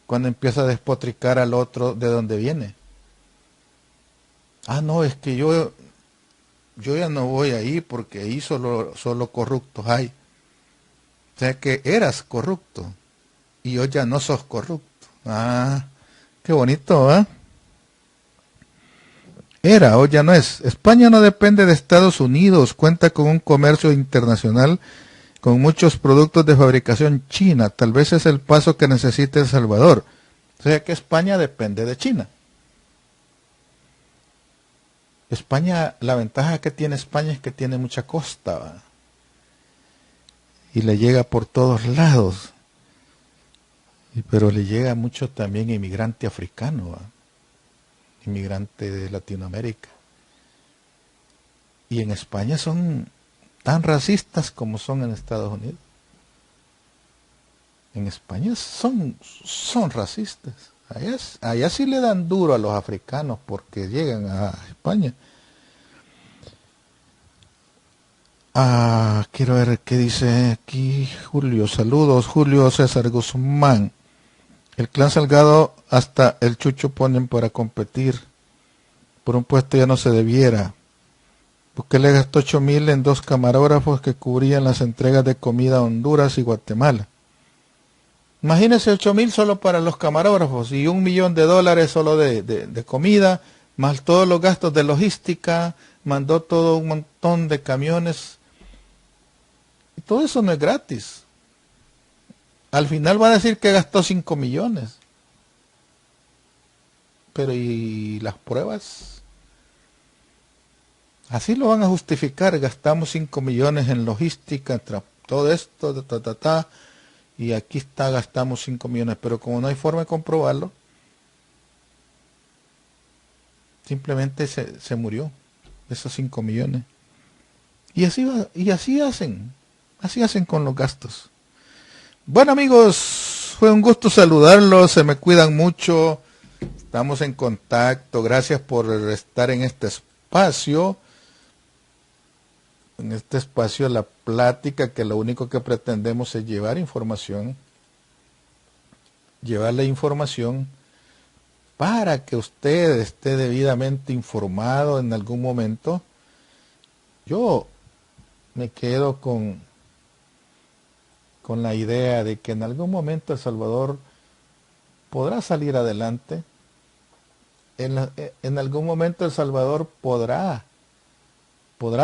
S1: cuando empieza a despotricar al otro de dónde viene. No, es que yo yo ya no voy ahí porque ahí solo corruptos hay. O sea que eras corrupto y hoy ya no sos corrupto. Ah, qué bonito, ¿eh? Era, hoy ya no es. España no depende de Estados Unidos, cuenta con un comercio internacional con muchos productos de fabricación china. Tal vez es el paso que necesita El Salvador. O sea que España depende de China. España, la ventaja que tiene España es que tiene mucha costa, ¿va? Y le llega por todos lados. Pero le llega mucho también inmigrante africano, ¿va? Inmigrante de Latinoamérica. Y en España son tan racistas como son en Estados Unidos. En España son racistas. Allá sí le dan duro a los africanos porque llegan a España. Quiero ver qué dice aquí Julio. Saludos, Julio César Guzmán. El clan Salgado hasta el chucho ponen para competir. Por un puesto ya no se debiera. Porque le gastó 8,000 en 2 camarógrafos que cubrían las entregas de comida a Honduras y Guatemala. Imagínense 8,000 solo para los camarógrafos y $1,000,000 solo de comida, más todos los gastos de logística, mandó todo un montón de camiones. Y todo eso no es gratis. Al final va a decir que gastó 5 millones. Pero ¿y las pruebas? Así lo van a justificar, gastamos 5 millones en logística, todo esto, y aquí está, gastamos 5 millones, pero como no hay forma de comprobarlo, simplemente se murió esos 5 millones. Y así hacen con los gastos. Bueno amigos, fue un gusto saludarlos, se me cuidan mucho, estamos en contacto, gracias por estar en este espacio. En este espacio la plática, que lo único que pretendemos es llevar información, llevarle información para que usted esté debidamente informado en algún momento. Yo me quedo con la idea de que en algún momento El Salvador podrá salir adelante, en algún momento El Salvador podrá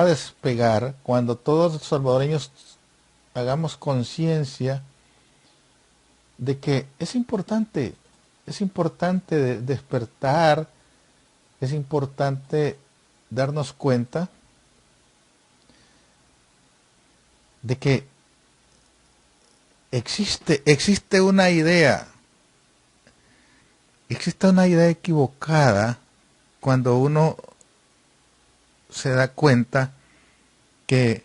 S1: despegar cuando todos los salvadoreños hagamos conciencia de que es importante despertar, es importante darnos cuenta de que existe una idea equivocada cuando uno se da cuenta que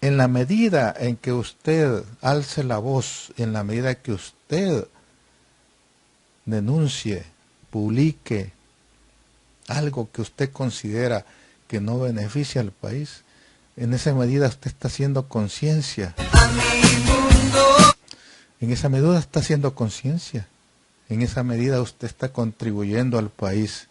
S1: en la medida en que usted alce la voz, en la medida que usted denuncie, publique algo que usted considera que no beneficia al país, en esa medida usted está haciendo conciencia. En esa medida está haciendo conciencia. En esa medida usted está contribuyendo al país.